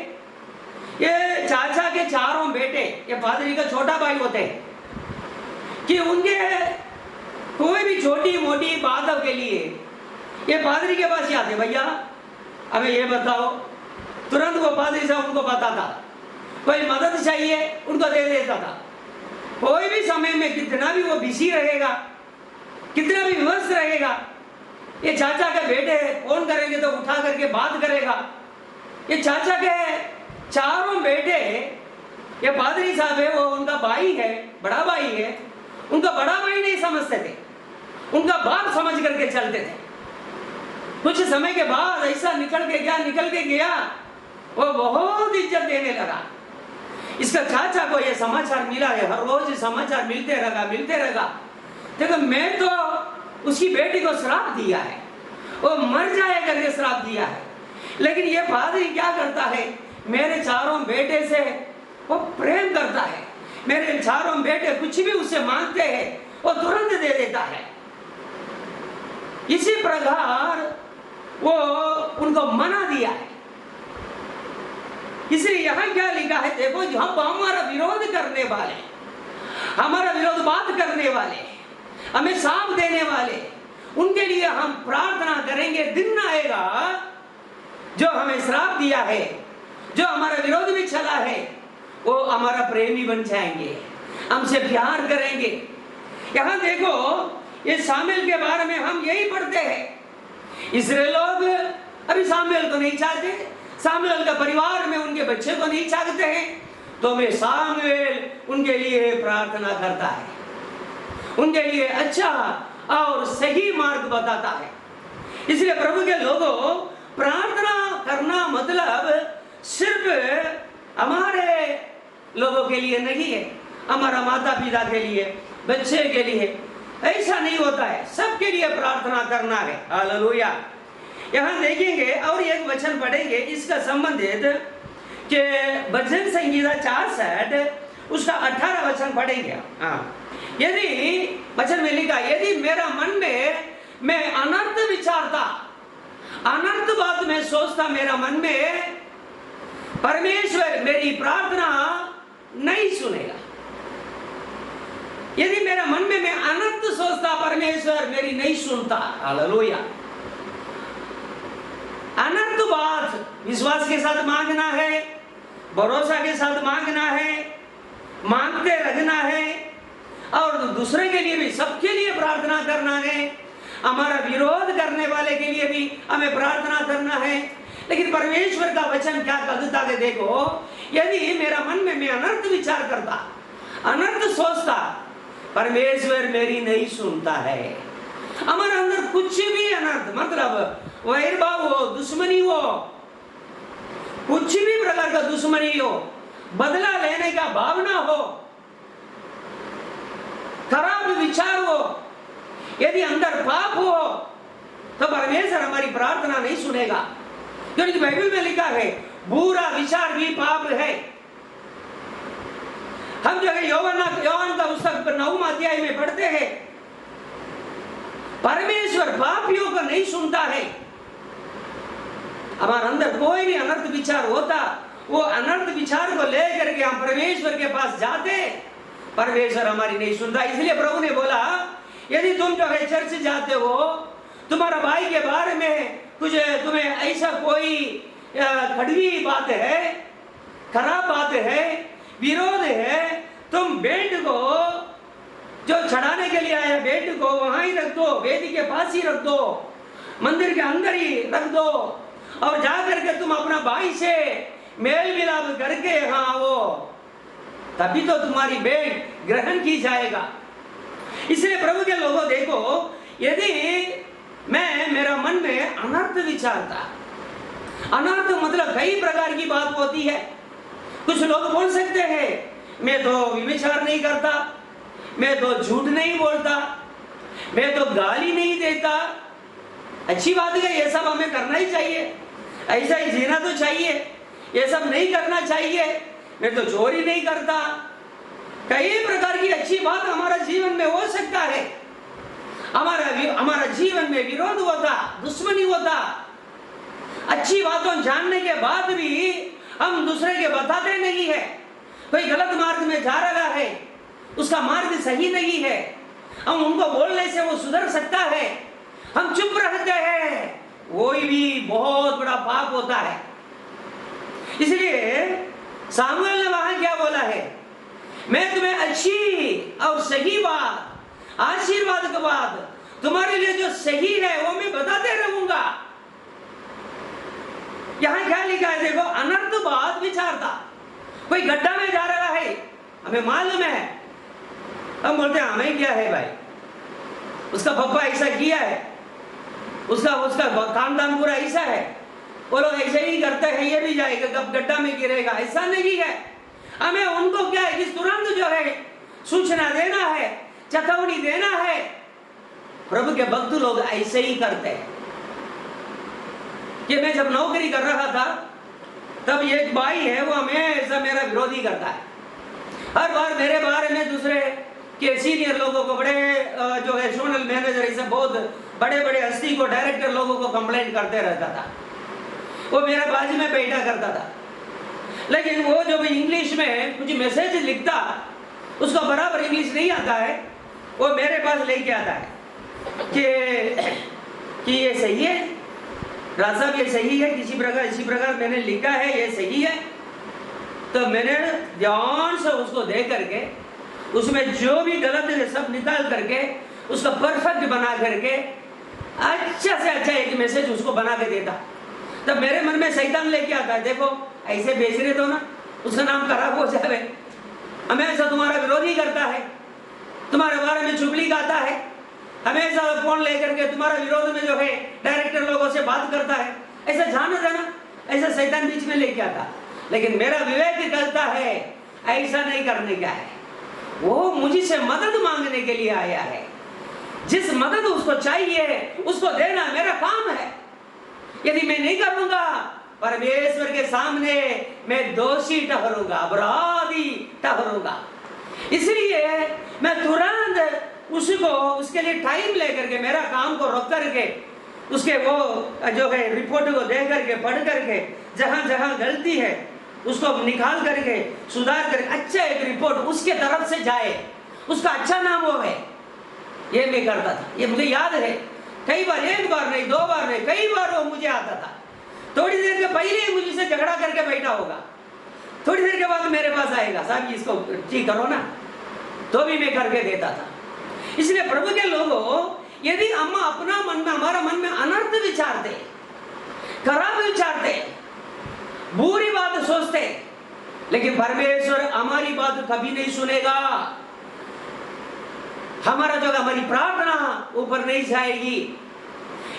ये चाचा के 4 बेटे, ये पादरी का छोटा भाई होते हैं, कि उनके कोई भी छोटी मोटी बातों के लिए ये पादरी के पास आते, भैया हमें ये बताओ, तुरंत वो पादरी साहब उनको बताता, कोई मदद चाहिए उनको दे देता था। कोई भी समय में कितना भी वो बिजी रहेगा, कितना भी व्यस्त रहेगा, ये चाचा के बेटे फोन करेंगे तो उठा करके बात करेगा। ये चाचा के 4 बेटे, ये पादरी साहब है, वो उनका भाई है, बड़ा भाई है, उनका बड़ा भाई नहीं समझते थे, उनका बाप समझ करके चलते थे। कुछ समय के बाद ऐसा निकल के गया, वो बहुत इज्जत देने लगा। इसका चाचा को ये समाचार मिला है, हर रोज समाचार मिलते रहेगा। देखो मैं तो उसकी बेटी को श्राप दिया है, वो मर जाए करके श्राप दिया है, लेकिन ये पादरी क्या करता है, मेरे 4 बेटे से वो प्रेम करता है, मेरे 4 बेटे कुछ भी उससे मांगते हैं वो तुरंत दे देता है। इसी प्रकार वो उनको मना दिया है। इसलिए यहां क्या लिखा है, देखो जहां हमारा विरोध करने वाले, हमारा विरोध बात करने वाले, हमें साप देने वाले, उनके लिए हम प्रार्थना करेंगे, दिन आएगा जो हमें श्राप दिया है, जो हमारा विरोध में चला है, वो हमारा प्रेमी बन जाएंगे, हमसे प्यार करेंगे। यहां देखो ये शामिल के बारे में हम यही पढ़ते हैं। इस्राएल लोग अभी शामिल को नहीं चाहते, शामिल का परिवार में उनके बच्चे को नहीं चाहते हैं, तो वे शामिल उनके लिए प्रार्थना करता है, उनके लिए अच्छा और सही मार्ग बताता है। इसलिए प्रभु के लोगों, प्रार्थना करना मतलब सिर्फ हमारे लोगों के लिए नहीं है, हमारा माता पिता के लिए, बच्चे के लिए, ऐसा नहीं होता है, सबके लिए प्रार्थना करना है। हालेलुया। यहाँ देखेंगे और एक वचन पढ़ेंगे इसका संबंधित कि भजन संहिता 64 उसका 18 वचन पढ़ेंगे। यदि वचन में लिखा, यदि मेरा मन में मैं अनर्थ विचारता, अनर्थ बात में सोचता, मेरा मन में, परमेश्वर मेरी प्रार्थना नहीं सुनेगा। यदि मेरा मन में मैं अनर्थ सोचता, परमेश्वर मेरी नहीं सुनता। हालेलुया। अनर्थ बात विश्वास के साथ मांगना है, भरोसा के साथ मांगना है, मांगते रहना है, और दूसरे के लिए भी, सबके लिए प्रार्थना करना है, हमारा विरोध करने वाले के लिए भी हमें प्रार्थना करना है। लेकिन परमेश्वर का वचन क्या कहता है, देखो यदि मेरा मन में मैं अनर्थ विचार करता, अनर्थ सोचता, परमेश्वर मेरी नहीं सुनता है। हमारे अंदर कुछ भी अनर्थ, मतलब वैरभाव हो, दुश्मनी हो, कुछ भी प्रकार का दुश्मनी हो, बदला लेने का भावना हो, खराब विचार हो, यदि अंदर पाप हो, तो परमेश्वर हमारी प्रार्थना नहीं सुनेगा। क्योंकि बाइबल में लिखा है बुरा विचार भी पाप है। हम जो है योहान का पुस्तक 9 अध्याय में पढ़ते हैं, परमेश्वर पापियों को नहीं सुनता है। हमारे अंदर कोई भी अनर्थ विचार होता, वो अनर्थ विचार को लेकर के हम परमेश्वर के पास जाते, परमेश्वर हमारी नहीं सुनता। इसलिए प्रभु ने बोला यदि तुम जो है चर्च जाते हो, तुम्हारा भाई के बारे में कुछ तुम्हें ऐसा कोई कड़वी बात है, खराब बात है, विरोध है, तुम बेट को जो चढ़ाने के लिए आया बेट को वहां ही रख दो, वेदी के पास ही रख दो, मंदिर के अंदर ही रख दो और जाकर के तुम अपना भाई से मेल मिलाप करके यहाँ आओ, तभी तो तुम्हारी भेंट ग्रहण की जाएगा। इसलिए प्रभु के लोगों देखो, यदि मेरा मन में अनर्थ विचारता, अनर्थ मतलब कई प्रकार की बात होती है। कुछ लोग बोल सकते हैं मैं तो विचार नहीं करता, मैं तो झूठ नहीं बोलता, मैं तो गाली नहीं देता। अच्छी बात है, ये सब हमें करना ही चाहिए, ऐसा ही जीना तो चाहिए, ये सब नहीं करना चाहिए। मैं तो चोरी नहीं करता, कई प्रकार की अच्छी बात हमारा जीवन में हो सकता है। हमारा जीवन में विरोध होता, दुश्मनी होता, अच्छी बातों जानने के बाद भी हम दूसरे के बताते नहीं है। कोई गलत मार्ग में जा रहा है, उसका मार्ग सही नहीं है, हम उनको बोलने से वो सुधर सकता है, हम चुप रहते हैं, वो भी बहुत बड़ा पाप होता है। इसलिए सामुएल ने वहां क्या बोला है, मैं तुम्हें अच्छी और सही बात, आशीर्वाद के बाद तुम्हारे लिए जो सही है वो मैं बताते रहूंगा। यहां क्या लिखा है देखो, अनर्थ बात विचारता। कोई गड्ढा में जा रहा है, हमें मालूम है, हम बोलते हैं हमें क्या है भाई, उसका पप्पा ऐसा किया है, उसका खानदान पूरा ऐसा है, वो लोग ऐसे ही करते हैं, ये भी जाएगा कब गड्ढा में गिरेगा, ऐसा नहीं है। हमें उनको क्या है कि तुरंत जो है सूचना देना है, चेतावनी देना है। प्रभु के भक्त लोग ऐसे ही करते हैं। कि मैं जब नौकरी कर रहा था तब एक भाई है, वो हमेशा मेरा विरोधी करता है। हर बार मेरे बारे में दूसरे के सीनियर लोगों को, बड़े जो है जोनल मैनेजर, ऐसे बहुत बड़े बड़े हस्ती को, डायरेक्टर लोगों को कंप्लेंट करते रहता था। वो मेरा बाजू में बैठा करता था, लेकिन वो जो भी इंग्लिश में कुछ मैसेज लिखता, उसको बराबर इंग्लिश नहीं आता है, वो मेरे पास लेके आता है कि ये सही है राज साहब, ये सही है, इसी प्रकार मैंने लिखा है, ये सही है। तो मैंने ध्यान से उसको देख करके उसमें जो भी गलत है सब निकाल करके उसको परफेक्ट बना करके अच्छा से अच्छा एक मैसेज उसको बना के देता। तब मेरे मन में शैतान लेके आता है, देखो ऐसे बेचने दो ना, उसका नाम खराब हो जाए, हमेशा तुम्हारा विरोधी करता है, तुम्हारे बारे में चुगली गाता है, हमेशा फोन लेकर के तुम्हारा विरोध में जो है डायरेक्टर लोगों से बात करता है, ऐसा जान देना, ऐसा शैतान बीच में लेके आता। लेकिन मेरा विवेक कहता है ऐसा नहीं करने का है, वो मुझसे मदद मांगने के लिए आया है, जिस मदद उसको चाहिए उसको देना मेरा काम है। यदि मैं नहीं करूंगा परमेश्वर के सामने मैं दोषी ठहरूंगा, अपराधी ठहरूंगा। इसलिए मैं तुरंत उसको, उसके लिए टाइम लेकर के, मेरा काम को रोक करके, उसके वो जो है रिपोर्ट को देख करके, पढ़ करके, जहां जहां गलती है उसको निकाल करके, सुधार करके, अच्छा एक रिपोर्ट उसके तरफ से जाए, उसका अच्छा नाम हो है, ये मैं करता था। ये मुझे याद है, कई बार, एक बार नहीं, दो बार नहीं, कई बार वो मुझे आता था। थोड़ी देर के पहले ही मुझसे झगड़ा करके बैठा होगा, थोड़ी देर के बाद मेरे पास आएगा, साहब इसको ठीक करो ना, तो भी मैं करके देता था। इसलिए प्रभु के लोगों, यदि हम अपना मन में, हमारा मन में अनर्थ विचारते, खराब विचारते, बुरी बात सोचते, लेकिन परमेश्वर हमारी बात कभी नहीं सुनेगा, हमारा जो हमारी प्रार्थना ऊपर नहीं जाएगी।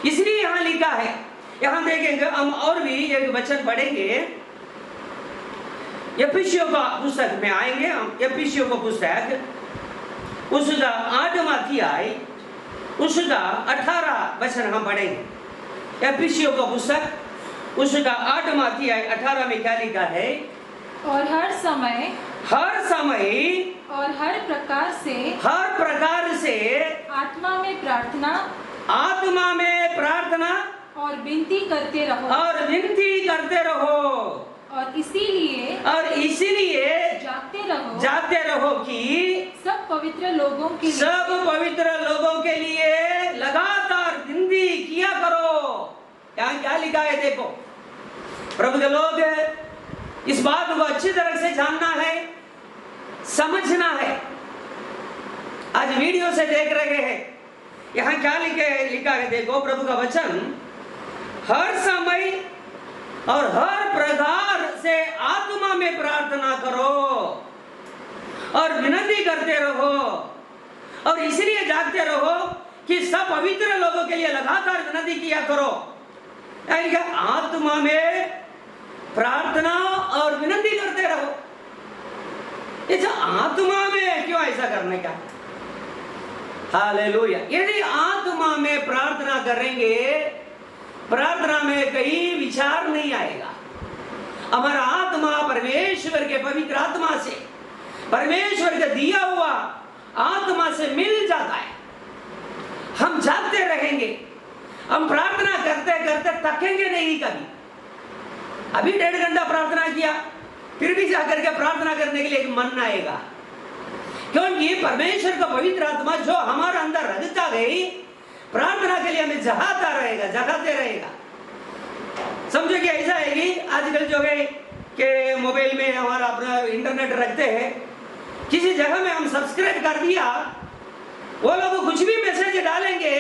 इसलिए यहां लिखा है, यहां देखेंगे हम और भी एक वचन पढ़ेंगे, एफिसियों का पुस्तक में आएंगे हम, एफिसियों का पुस्तक उसका 8वां अध्याय, उसका 18 वचन हम पढ़ेंगे। एफिसियों का पुस्तक उसका 8वां अध्याय 18 में क्या लिखा है, और हर समय और हर प्रकार से आत्मा में प्रार्थना और विनती करते रहो और इसीलिए जागते रहो कि सब पवित्र लोगों के लिए लगातार जिंदगी किया करो। यहाँ क्या लिखा है देखो, प्रभु के लोग इस बात को अच्छी तरह से जानना है, समझना है। आज वीडियो से देख रहे हैं, यहाँ क्या लिखा है देखो, प्रभु का वचन, हर समय और हर प्रकार से आत्मा में प्रार्थना करो और विनती करते रहो और इसलिए जागते रहो कि सब पवित्र लोगों के लिए लगातार विनती किया करो। यानी आत्मा में प्रार्थना और विनती करते रहो। इस आत्मा में क्यों ऐसा करने का? हालेलुया। यदि आत्मा में प्रार्थना करेंगे, प्रार्थना में कहीं विचार नहीं आएगा। हमारा आत्मा परमेश्वर के पवित्र आत्मा से, परमेश्वर का दिया हुआ आत्मा से मिल जाता है। हम जागते रहेंगे, हम प्रार्थना करते करते थकेंगे नहीं कभी। अभी 1.5 घंटा प्रार्थना किया, फिर भी जाकर के प्रार्थना करने के लिए एक मन आएगा, क्योंकि परमेश्वर का पवित्र आत्मा जो हमारे अंदर रहता गई, प्रार्थना के लिए हमें जगाते रहेगा। समझो कि ऐसा है कि आजकल जो है कि मोबाइल में हमारा अपना इंटरनेट रखते हैं, किसी जगह में हम सब्सक्राइब कर दिया, वो लोग कुछ भी मैसेज डालेंगे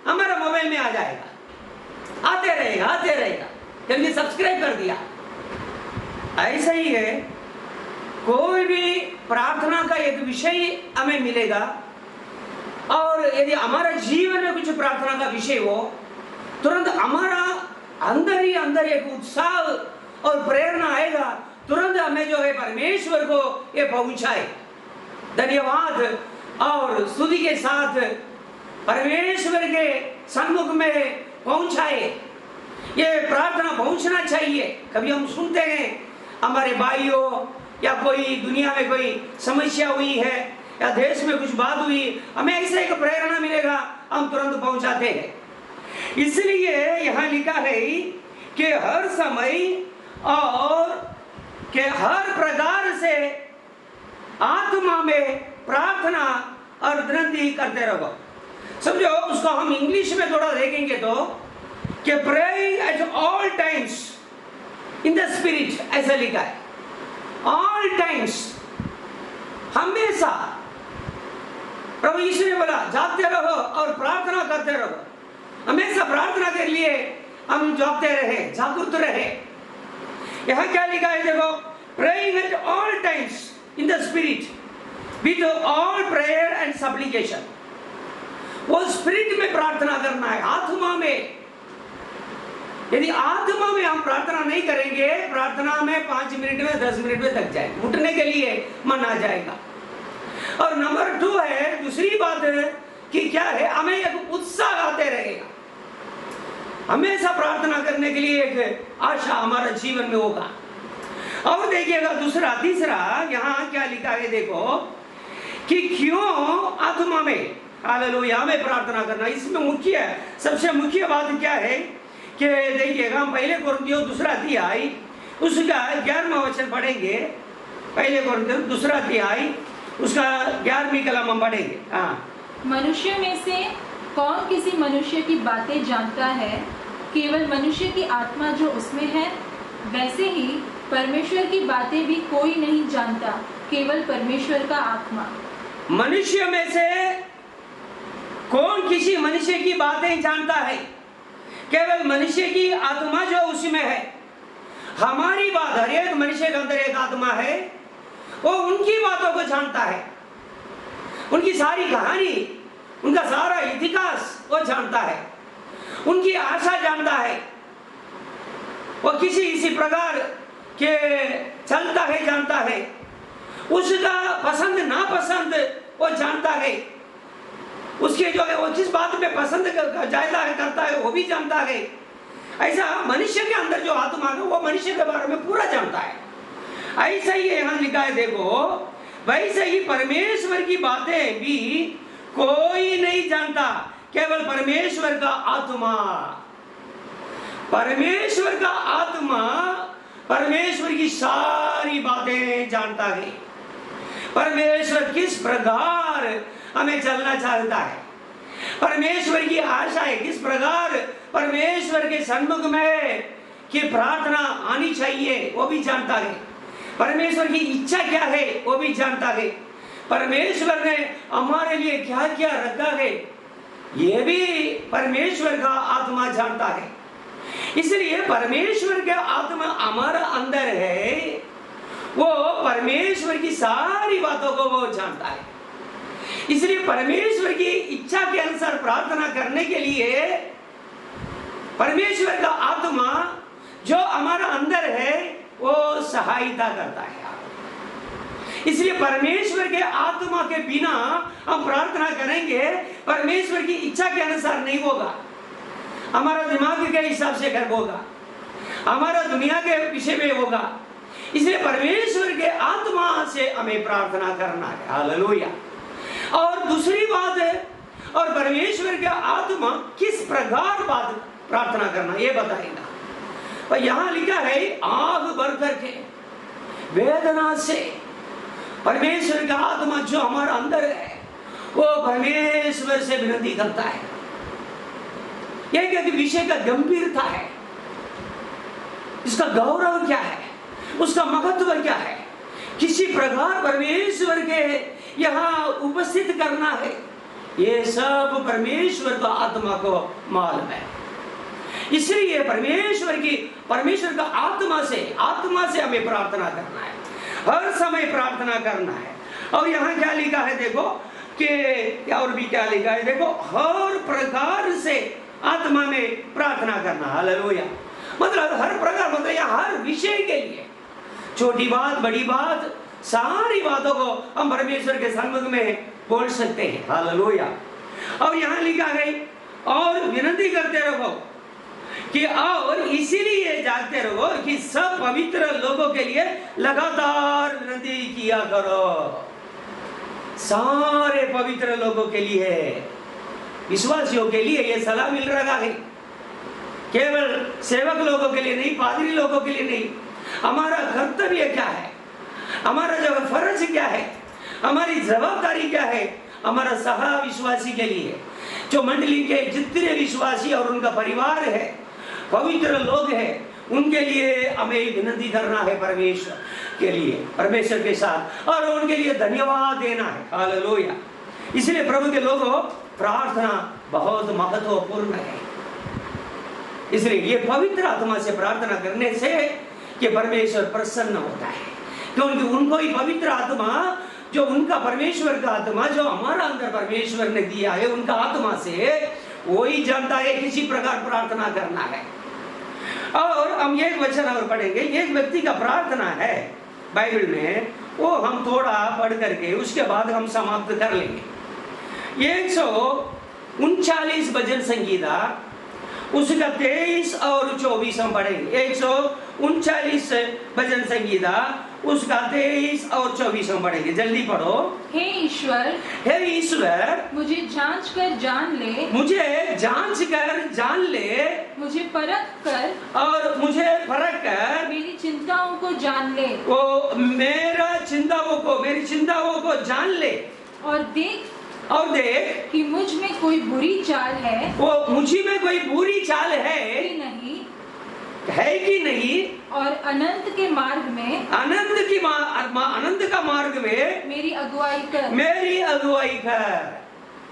हमारा मोबाइल में आ जाएगा, आते रहेगा क्योंकि सब्सक्राइब कर दिया। ऐसा ही है, कोई भी प्रार्थना का एक विषय हमें मिलेगा और यदि हमारा जीवन में कुछ प्रार्थना का विषय हो, तुरंत हमारा अंदर ही अंदर एक उत्साह और प्रेरणा आएगा, तुरंत हमें जो है परमेश्वर को ये पहुंचाए। धन्यवाद और स्तुति के साथ परमेश्वर के सन्मुख में पहुंचाए। ये प्रार्थना पहुंचना चाहिए। कभी हम सुनते हैं हमारे भाइयों या कोई दुनिया में कोई समस्या हुई है या देश में कुछ बात हुई, हमें ऐसे एक प्रेरणा मिलेगा, हम तुरंत पहुंचाते हैं। इसलिए यहाँ लिखा है कि हर समय और के हर प्रकार से आत्मा में प्रार्थना और विनती करते रहो। समझो, उसको हम इंग्लिश में थोड़ा देखेंगे तो कि praying at all times in the spirit, ऐसा लिखा है। ऑल टाइम्स, हमेशा। प्रभु यीशु ने बोला जागते रहो और प्रार्थना करते रहो। हमेशा प्रार्थना के लिए हम जागते रहे, जागरूक रहे। यहाँ क्या लिखा है देखो, praying at all times in the spirit with all prayer and supplication. वो स्पिरिट में प्रार्थना करना है, आत्मा में। यदि आत्मा में हम प्रार्थना नहीं करेंगे, प्रार्थना में 5 मिनट में 10 मिनट में थक जाए, उठने के लिए मन आ जाएगा। और नंबर 2 है, दूसरी बात है कि क्या है, हमें एक उत्साह आते रहेगा। हमेशा प्रार्थना करने के लिए एक आशा हमारा जीवन में होगा। और देखिएगा तीसरा यहाँ क्या लिखा है देखो, कि क्यों आत्मा में, हालेलुया, में प्रार्थना करना। इसमें सबसे मुख्य बात क्या है कि देखिएगा, हम पहले कोरिन्थियों 2 अध्याय उसका 11वां वचन पढ़ेंगे। पहले कोरिन्थियों 2 अध्याय उसका 11वीं कलम हम पढ़ेंगे। हाँ, मनुष्य में से कौन किसी मनुष्य की बातें जानता है? केवल मनुष्य की आत्मा जो उसमें है। वैसे ही परमेश्वर की बातें भी कोई नहीं जानता, केवल परमेश्वर का आत्मा। मनुष्य में से कौन किसी मनुष्य की बातें जानता है? केवल मनुष्य की आत्मा जो उसमें है। हमारी बात, हर एक मनुष्य के अंदर एक आत्मा है, वो उनकी बातों को जानता है, उनकी सारी कहानी, उनका सारा इतिहास वो जानता है, उनकी आशा जानता है, वो इसी प्रकार के चलता है, जानता है, उसका पसंद नापसंद वो जानता है, उसके जो है वो जिस बात में पसंद करता है वो भी जानता है। ऐसा मनुष्य के अंदर जो आत्मा है वो मनुष्य के बारे में पूरा जानता है। ऐसा ही यहाँ लिखा है देखो, वैसे ही परमेश्वर की बातें भी कोई नहीं जानता, केवल परमेश्वर का आत्मा। परमेश्वर का आत्मा परमेश्वर की सारी बातें जानता है। परमेश्वर किस प्रकार हमें चलना चाहता है, परमेश्वर की आशा है किस प्रकार परमेश्वर के सन्मुख में कि प्रार्थना आनी चाहिए वो भी जानता है। परमेश्वर की इच्छा क्या है वो भी जानता है। परमेश्वर ने हमारे लिए क्या क्या रखा है ये भी परमेश्वर का आत्मा जानता है। इसलिए परमेश्वर का आत्मा हमारा अंदर है, वो परमेश्वर की सारी बातों को वो जानता है। इसलिए परमेश्वर की इच्छा के अनुसार प्रार्थना करने के लिए परमेश्वर का आत्मा जो हमारा अंदर है वो सहायता करता है। इसलिए परमेश्वर के आत्मा के बिना हम प्रार्थना करेंगे, परमेश्वर की इच्छा के अनुसार नहीं होगा, हमारा दिमाग के हिसाब से कर होगा, हमारा दुनिया के विषय में होगा। इसलिए परमेश्वर के आत्मा से हमें प्रार्थना करना है। हालेलुया। और दूसरी बात है, और परमेश्वर का आत्मा किस प्रकार बात प्रार्थना करना ये बताएगा। और यहां लिखा है आग भर करके वेदना से परमेश्वर का आत्मा जो हमारा अंदर है वो परमेश्वर से विनती करता है। एक विषय का गंभीरता है, इसका गौरव क्या है, उसका महत्व क्या है, किसी प्रकार परमेश्वर के यहाँ उपस्थित करना है, ये सब परमेश्वर का आत्मा को मालूम है। इसलिए परमेश्वर का आत्मा से हमें प्रार्थना करना है, हर समय प्रार्थना करना है। और यहाँ क्या लिखा है देखो कि और भी क्या लिखा है देखो, हर प्रकार से आत्मा में प्रार्थना करना। हालेलुया। मतलब हर प्रकार, मतलब यहाँ हर विषय के लिए, छोटी बात बड़ी बात सारी बातों को हम परमेश्वर के सन्मुख में बोल सकते हैं। हालेलुया। और यहाँ लिखा है और विनती करते रहो कि और इसीलिए जागते रहो कि सब पवित्र लोगों के लिए लगातार विनती किया करो। सारे पवित्र लोगों के लिए, विश्वासियों के लिए ये सलाह मिल रहा है, केवल सेवक लोगों के लिए नहीं, पादरी लोगों के लिए नहीं। हमारा कर्तव्य क्या है, हमारा जो फर्ज क्या है, हमारी जवाबदारी क्या है, हमारा सहा विश्वासी के लिए, जो मंडली के जितने विश्वासी और उनका परिवार है, पवित्र लोग हैं, उनके लिए हमें विनती करना है परमेश्वर के लिए, परमेश्वर के साथ, और उनके लिए धन्यवाद देना है। हालेलुया। इसलिए प्रभु के लोगों, प्रार्थना बहुत महत्वपूर्ण है। इसलिए ये पवित्र आत्मा से प्रार्थना करने से कि परमेश्वर प्रसन्न होता है, क्योंकि उनको ही पवित्र आत्मा जो उनका परमेश्वर का आत्मा जो हमारा अंदर परमेश्वर ने दिया है, उनका आत्मा से वही जानता है किसी प्रकार प्रार्थना करना है। और हम एक वचन और पढ़ेंगे, एक व्यक्ति का प्रार्थना है बाइबल में, वो हम थोड़ा पढ़ करके उसके बाद हम समाप्त कर लेंगे। 139 भजन संगीता उसका 23 और 24 हम पढ़ेंगे। 139 भजन संगीता उसका 23 और 24 हम पढ़ेंगे। जल्दी पढ़ो। हे ईश्वर, मुझे जांच कर जान ले, मुझे परख कर मेरी चिंताओं को जान ले, वो मेरी चिंताओं को जान ले, और देख कि मुझ में कोई बुरी चाल है, वो मुझी में कोई बुरी चाल है कि नहीं, और अनंत के मार्ग में, अनंत का मार्ग में मेरी अगुवाई कर।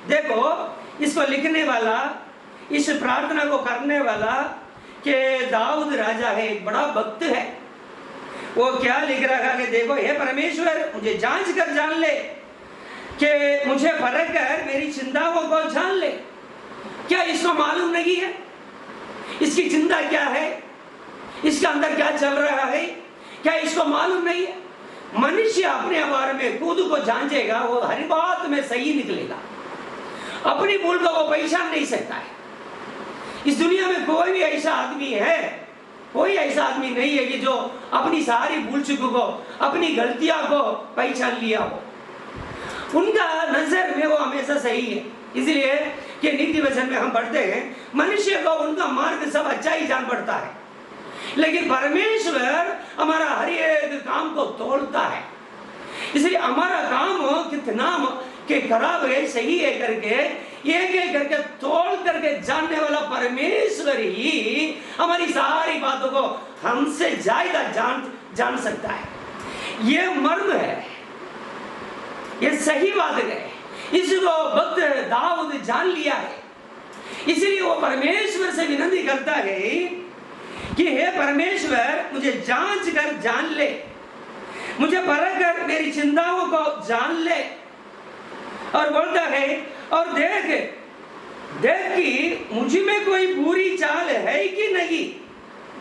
देखो, इसको लिखने वाला, इस प्रार्थना को करने वाला के दाऊद राजा है, एक बड़ा भक्त है। वो क्या लिख रहा है कि देखो, हे परमेश्वर, मुझे जांच कर जान ले, कि मुझे परख कर मेरी चिंताओं को जान ले। क्या इसको मालूम नहीं है इसकी चिंता क्या है, इसके अंदर क्या चल रहा है, क्या इसको मालूम नहीं है? मनुष्य अपने बारे में खुद को जांचेगा, वो हर बात में सही निकलेगा, अपनी भूल को वो पहचान नहीं सकता है। इस दुनिया में कोई भी ऐसा आदमी है, कोई ऐसा आदमी नहीं है कि जो अपनी सारी भूल चूकों को, अपनी गलतियां को पहचान लिया हो। उनका नजर में वो हमेशा सही है। इसलिए कि नीति वचन में हम पढ़ते हैं, मनुष्य को उनका मार्ग सब अच्छा ही जान पड़ता है। लेकिन परमेश्वर हमारा हर एक काम को तोड़ता है। इसलिए हमारा काम कितना के खराब है सही है करके एक एक करके तोड़ करके जानने वाला परमेश्वर ही हमारी सारी बातों को हमसे ज्यादा जान सकता है। ये मर्म है, ये सही बात है। इसको भक्त दाऊद जान लिया है, इसलिए वो परमेश्वर से विनती करता है कि हे परमेश्वर मुझे जांच कर जान ले, मुझे परख कर मेरी चिंताओं को जान ले। और बोलता है और देख कि मुझ में कोई बुरी चाल है कि नहीं,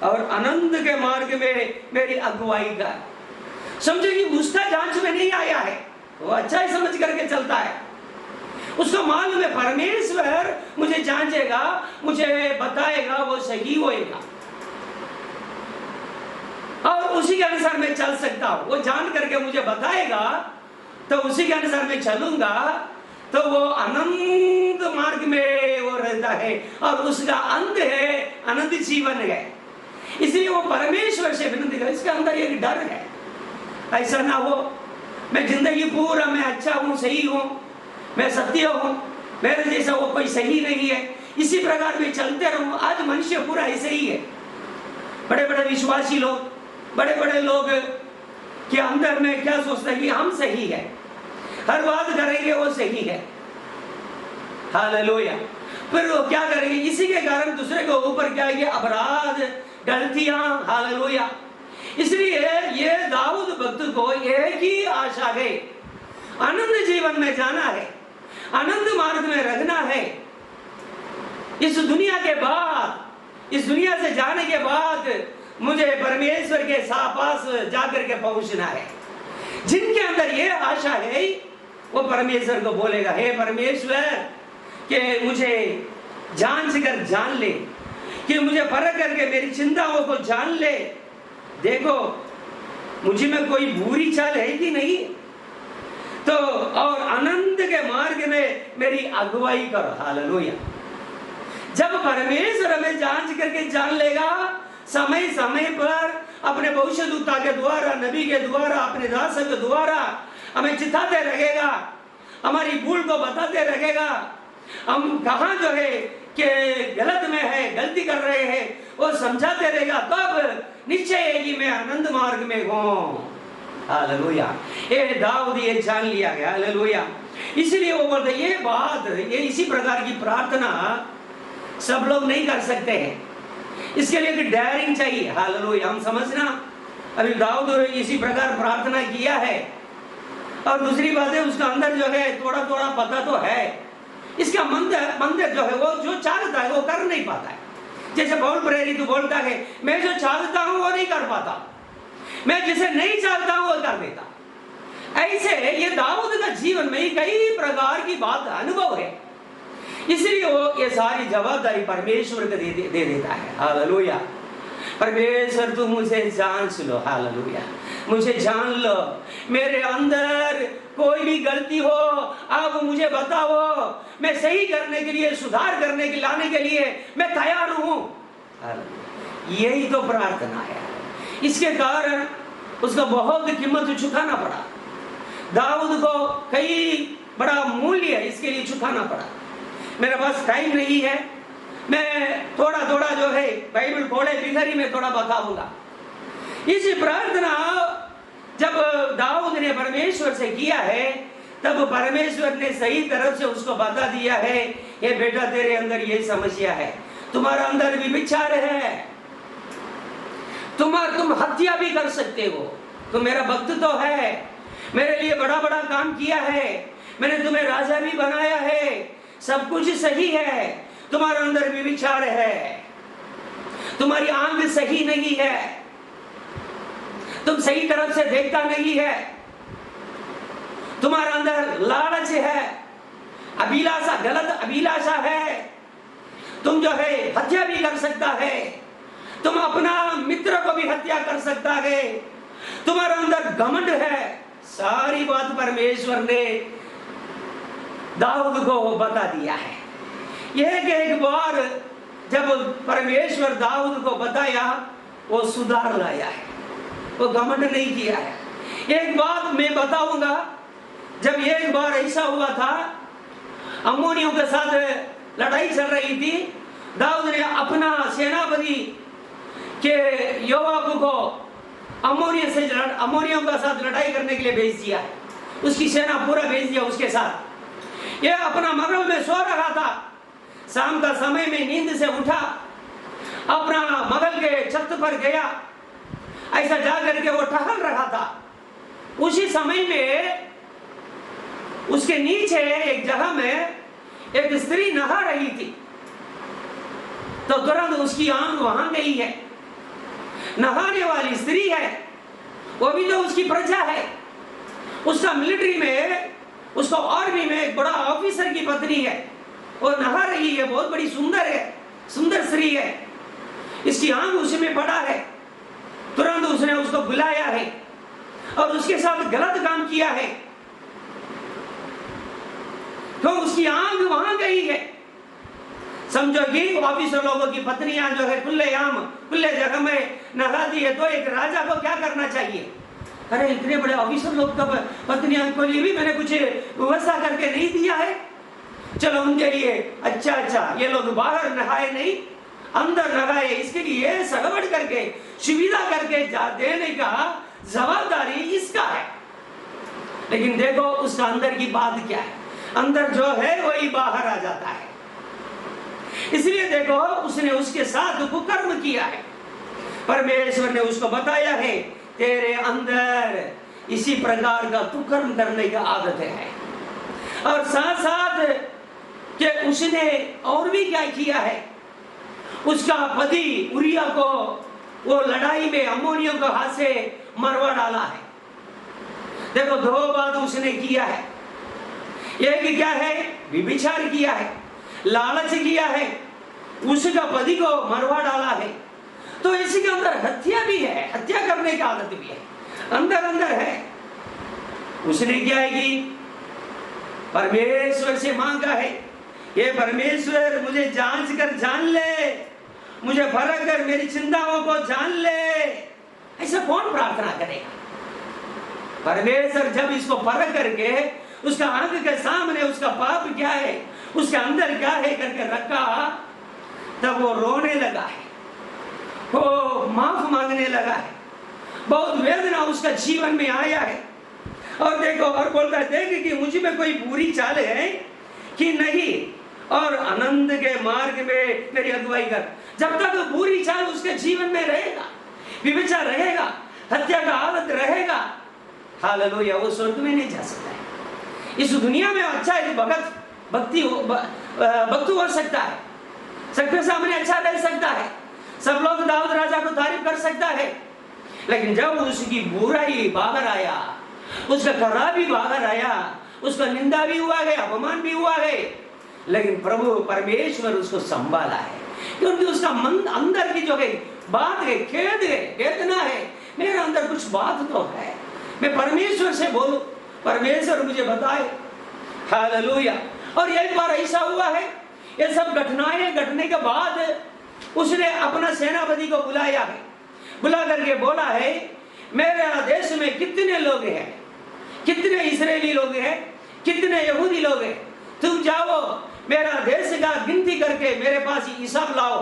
और अनंत के मार्ग में मेरी अगुवाई कर। समझो कि उसका जांच में नहीं आया है, वो अच्छा ही समझ करके चलता है। उसको मालूम है परमेश्वर मुझे जांचेगा, मुझे बताएगा, वो सही होएगा और उसी के अनुसार मैं चल सकता हूं। वो जान करके मुझे बताएगा तो उसी के अनुसार मैं चलूंगा, तो वो अनंत मार्ग में वो रहता है और उसका अंत है अनंत जीवन है। इसलिए वो परमेश्वर से विनती करे। इसके अंदर एक डर है, ऐसा ना हो मैं जिंदगी पूरा मैं अच्छा हूं, सही हूं, मैं सत्य हूं, मेरे जैसा वो कोई सही नहीं है, इसी प्रकार में चलते रहूं। आज मनुष्य पूरा ऐसे ही है। बड़े बड़े विश्वासी लोग, बड़े बड़े लोग के अंदर में क्या सोचते हैं कि हम सही है, हर बात करेंगे वो सही है। हालेलुया। फिर वो क्या करेंगे, इसी के कारण दूसरे के ऊपर क्या है, अपराध, गलतियां। हालेलुया। इसलिए ये दाऊद भक्त को एक ही आशा है, आनंद जीवन में जाना है, आनंद मार्ग में रहना है। इस दुनिया के बाद, इस दुनिया से जाने के बाद मुझे परमेश्वर के पास जाकर के पहुंचना है। जिनके अंदर ये आशा है वो परमेश्वर को बोलेगा, हे परमेश्वर कि मुझे जांच कर जान ले, कि मुझे परख करके मेरी चिंताओं को जान ले। देखो मुझ में कोई बुरी चाल है कि नहीं, तो और अनंत के मार्ग में मेरी अगुवाई करो। हालेलुया। जब परमेश्वर हमें जांच करके जान लेगा, समय समय पर अपने भविष्यद्वक्ता के द्वारा, नबी के द्वारा, अपने दास के द्वारा हमें चिताते रहेगा, हमारी भूल को बताते रहेगा, हम कहाँ जो है कि गलत में है, गलती कर रहे हैं, वो समझाते रहेगा। तब निश्चय है कि मैं आनंद मार्ग में हूँ। हालेलुया। ये दाऊद ये जान लिया गया। हालेलुया। इसलिए वो बोलते ये बात, ये इसी प्रकार की प्रार्थना सब लोग नहीं कर सकते हैं, इसके लिए एक डेयरिंग चाहिए। हालेलुया। हम समझना, अभी दाऊद इसी प्रकार प्रार्थना किया है और दूसरी बात है उसका अंदर जो है थोड़ा थोड़ा पता तो है, इसका मंदिर जो है वो जो चाहता है वो कर नहीं पाता है। जैसे पौल प्रेरित बोलता है मैं जो चाहता हूं वो नहीं कर पाता, मैं जिसे नहीं चाहता हूं वो कर देता। ऐसे ये दाऊद का जीवन में कई प्रकार की बात अनुभव है, इसलिए वो ये सारी जवाबदारी परमेश्वर को दे देता है। हालेलुया। परमेश्वर तुम मुझे जांच लो। हालेलुया। मुझे जान लो, मेरे अंदर कोई भी गलती हो आप मुझे बताओ, मैं सही करने के लिए, सुधार करने के लाने के लिए मैं तैयार हूं। यही तो प्रार्थना है। इसके कारण उसको बहुत कीमत चुकाना पड़ा। दाऊद को कई बड़ा मूल्य इसके लिए चुकाना पड़ा। मेरे पास टाइम नहीं है, मैं थोड़ा थोड़ा जो है बाइबल खोले बिखरी में थोड़ा बताऊंगा। इस प्रार्थना जब दाऊद ने परमेश्वर से किया है तब परमेश्वर ने सही तरफ से उसको बता दिया है, ये बेटा तेरे अंदर ये समस्या है, तुम्हारा अंदर भी विचार है, तुम हत्या भी कर सकते हो, तुम मेरा भक्त तो है, मेरे लिए बड़ा बड़ा काम किया है, मैंने तुम्हें राजा भी बनाया है, सब कुछ सही है, तुम्हारे अंदर भी विचार है, तुम्हारी आंख सही नहीं है, तुम सही तरफ से देखता नहीं है, तुम्हारे अंदर लालच है, अभिलाषा, गलत अभिलाषा है, तुम जो है हत्या भी कर सकता है, तुम अपना मित्र को भी हत्या कर सकता है, तुम्हारे अंदर घमंड है। सारी बात परमेश्वर ने दाऊद को बता दिया है। एक बार जब परमेश्वर दाऊद को बताया वो सुधार लाया है, वो घमंड नहीं किया है। एक बात मैं बताऊंगा, जब एक बार ऐसा हुआ था, अम्मोनियों के साथ लड़ाई चल रही थी, दाऊद ने अपना सेनापति के योआब को अम्मोनियों के साथ लड़ाई करने के लिए भेज दिया। उसकी सेना पूरा भेज दिया उसके साथ। ये अपना महल में सो रहा था, शाम का समय में नींद से उठा, अपना महल के छत पर गया, ऐसा जाकर के वो टहल रहा था। उसी समय में उसके नीचे एक जगह में एक स्त्री नहा रही थी, तो तुरंत उसकी आंख वहां गई है। नहाने वाली स्त्री है, वो भी तो उसकी प्रजा है, उसका मिलिट्री में, उसका आर्मी में एक बड़ा ऑफिसर की पत्नी है, वो नहा रही है, बहुत बड़ी सुंदर है, सुंदर स्त्री है। इसकी आंख उसमें पड़ा है, तुरंत उसने उसको बुलाया है और उसके साथ गलत काम किया है, तो उसकी आंख वहां गई है। समझो कि ऑफिसर लोगों की पत्नियां जो है खुलेआम खुले जगह में नहाती है, तो एक राजा को क्या करना चाहिए? अरे इतने बड़े ऑफिसर लोग का पत्नियां को लिए भी मैंने कुछ व्यवस्था करके नहीं दिया है, चलो उनके लिए अच्छा ये लोग बाहर नहाए नहीं, अंदर नहाए, इसके लिए सगवड़ करके सुविधा करके देने का जवाबदारी इसका है। लेकिन देखो उसका अंदर की बात क्या है, अंदर जो है वही बाहर आ जाता है। इसलिए देखो उसने उसके साथ कुकर्म किया है। परमेश्वर ने उसको बताया है, तेरे अंदर इसी प्रकार का कुकर्म करने का आदत है। और साथ साथ कि उसने और भी क्या किया है, उसका पति उरिया को वो लड़ाई में अम्मोनियों के हाथ से मरवा डाला है। देखो दो बात उसने किया है, एक क्या है, व्यभिचार किया है, लालच किया है, उसका पति को मरवा डाला है। तो इसके अंदर हत्या भी है, हत्या करने की आदत भी है, अंदर अंदर है। उसने क्या है कि परमेश्वर से मांगा है, ये परमेश्वर मुझे जांच कर जान ले, मुझे परख कर मेरी चिंताओं को जान ले। ऐसा कौन प्रार्थना करेगा? परमेश्वर जब इसको परख करके उसका आंख के सामने उसका पाप क्या है, उसके अंदर क्या है करके रखा, तब वो रोने लगा है, वो माफ मांगने लगा है, बहुत वेदना उसका जीवन में आया है। और देखो और बोलता है, देख कि मुझ में कोई बुरी चाल है कि नहीं, और आनंद के मार्ग में मेरी अगुवाई कर। जब तक बुरी चाल उसके जीवन में रहेगा, व्यभिचार रहेगा, हत्या का आदत रहेगा, हालेलुया, वो स्वर्ग में नहीं जा सकता है। इस दुनिया में अच्छा एक भक्ति हो सकता है, सबके सामने अच्छा रह सकता है, सब लोग दाऊद राजा को तारीफ कर सकता है, लेकिन जब उसकी बुराई बाहर आया, उसका खराबी बाहर आया, उसका निंदा भी हुआ है, अपमान भी हुआ है, लेकिन प्रभु परमेश्वर उसको संभाला है, क्योंकि उसका मन अंदर की जो है बात है, खेद है, वेदना है, मेरे अंदर कुछ बात तो है, मैं परमेश्वर से बोलूं, परमेश्वर मुझे बताए। हालेलुया। और एक बार ऐसा हुआ है, ये सब घटनाएं घटने के बाद उसने अपना सेनापति को बुलाया है, बुला करके बोला है, मेरे देश में कितने लोग हैं, कितने इस्राएली लोग हैं, कितने यहूदी लोग हैं, तुम जाओ मेरा देश का गिनती करके मेरे पास हिसाब लाओ।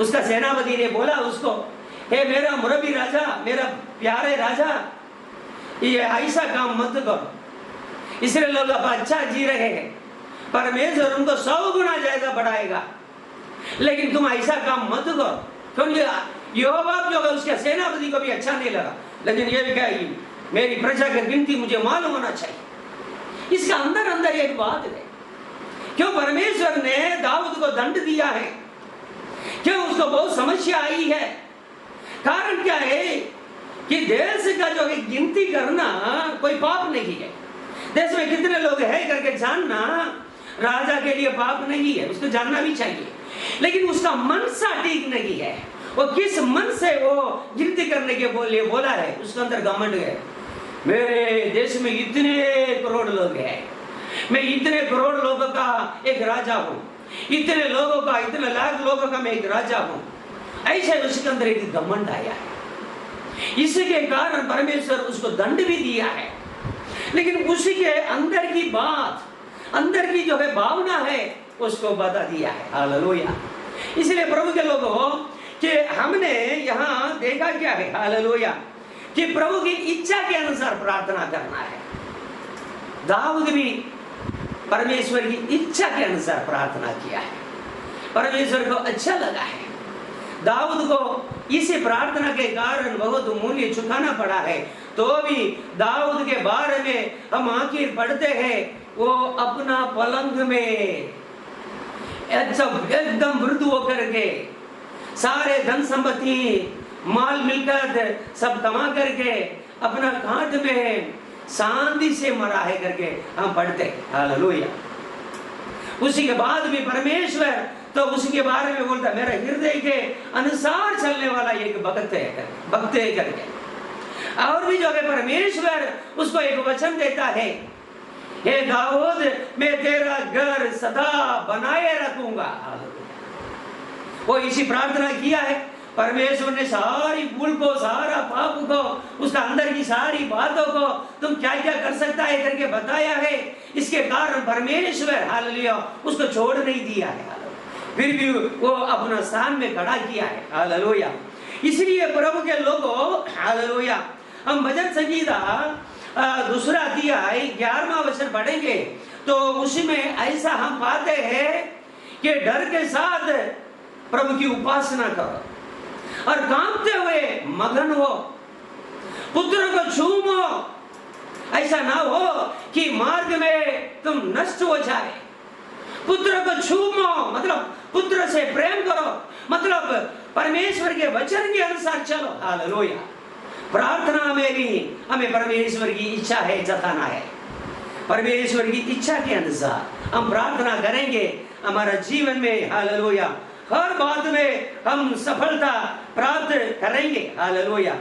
उसका सेनापति ने बोला उसको, हे मेरा मुरब्बी राजा, मेरा प्यारे राजा, ये ऐसा काम मत करो, इसलिए लोग अब अच्छा जी रहे हैं, परमेश्वर उनको 100 गुना ज्यादा बढ़ाएगा, लेकिन तुम ऐसा काम मत करो, क्योंकि योआब जो है उसके सेनापति को भी अच्छा नहीं लगा, लेकिन ये भी क्या, मेरी प्रजा की गिनती मुझे मालूम होना चाहिए। इसका अंदर अंदर एक बात है, क्यों परमेश्वर ने दाऊद को दंड दिया है, क्यों उसको बहुत समस्या आई है, कारण क्या है कि देश का जो गिनती करना कोई पाप नहीं है, देश में कितने लोग हैं करके जानना राजा के लिए पाप नहीं है, उसको जानना भी चाहिए, लेकिन उसका मन सा ठीक नहीं है, वो किस मन से वो गिनती करने के लिए बोला है, उसके अंदर घमंड है, मेरे देश में इतने करोड़ लोग हैं, मैं इतने करोड़ लोगों का एक राजा हूँ, इतने लोगों का, इतने लाख लोगों का मैं एक राजा हूँ, ऐसे उसके अंदर एक घमंड आया है, इसके कारण परमेश्वर उसको दंड भी दिया है। लेकिन उसी के अंदर की बात, अंदर की जो है भावना है, उसको बता दिया है। हालेलुया। इसलिए प्रभु के लोगों कि हमने यहाँ देखा क्या है, हालेलुया, कि प्रभु की इच्छा के अनुसार प्रार्थना करना है। दाऊद भी परमेश्वर की इच्छा के अनुसार प्रार्थना किया है, परमेश्वर को अच्छा लगा है। दाऊद को इसी प्रार्थना के कारण बहुत मूल्य चुकाना पड़ा है। तो भी दाऊद के बारे में हम आखिर पढ़ते हैं, वो अपना पलंग में एकदम वृद्ध होकर के सारे धन संपत्ति माल मिलकर सब कमा करके अपना घाट में शांति से मरा है करके हम पढ़ते। हालेलुया। उसी के बाद भी परमेश्वर तो उसके बारे में बोलता, मेरा हृदय के अनुसार चलने वाला एक भक्त है करके। और भी जो है परमेश्वर उसको एक वचन देता है, हे दाऊद, मैं तेरा घर सदा बनाए रखूंगा। वो इसी प्रार्थना किया है। परमेश्वर ने सारी भूल को, सारा पाप को, उसका अंदर की सारी बातों को तुम क्या क्या कर सकता है करके बताया है। इसके कारण परमेश्वर हालेलुया उसको छोड़ नहीं दिया है, फिर भी वो अपना स्थान में खड़ा किया है। हालेलुया। इसलिए प्रभु के लोगों, हालेलुया, हम भजन संगीता दूसरा अध्याय 11वां वचन पढ़ेंगे तो उसमें ऐसा हम पाते हैं कि डर के साथ प्रभु की उपासना करो और कांपते हुए मगन हो, पुत्र को चूमो, ऐसा ना हो कि मार्ग में तुम नष्ट हो जाए। पुत्र को चूमो मतलब पुत्र से प्रेम करो, मतलब परमेश्वर के वचन के अनुसार चलो। हालेलुया। प्रार्थना में भी हमें परमेश्वर की इच्छा है जताना है। परमेश्वर की इच्छा के अनुसार हम प्रार्थना करेंगे, हमारा जीवन में हालेलुया हर बात में हम सफलता प्राप्त करेंगे। हालेलुया।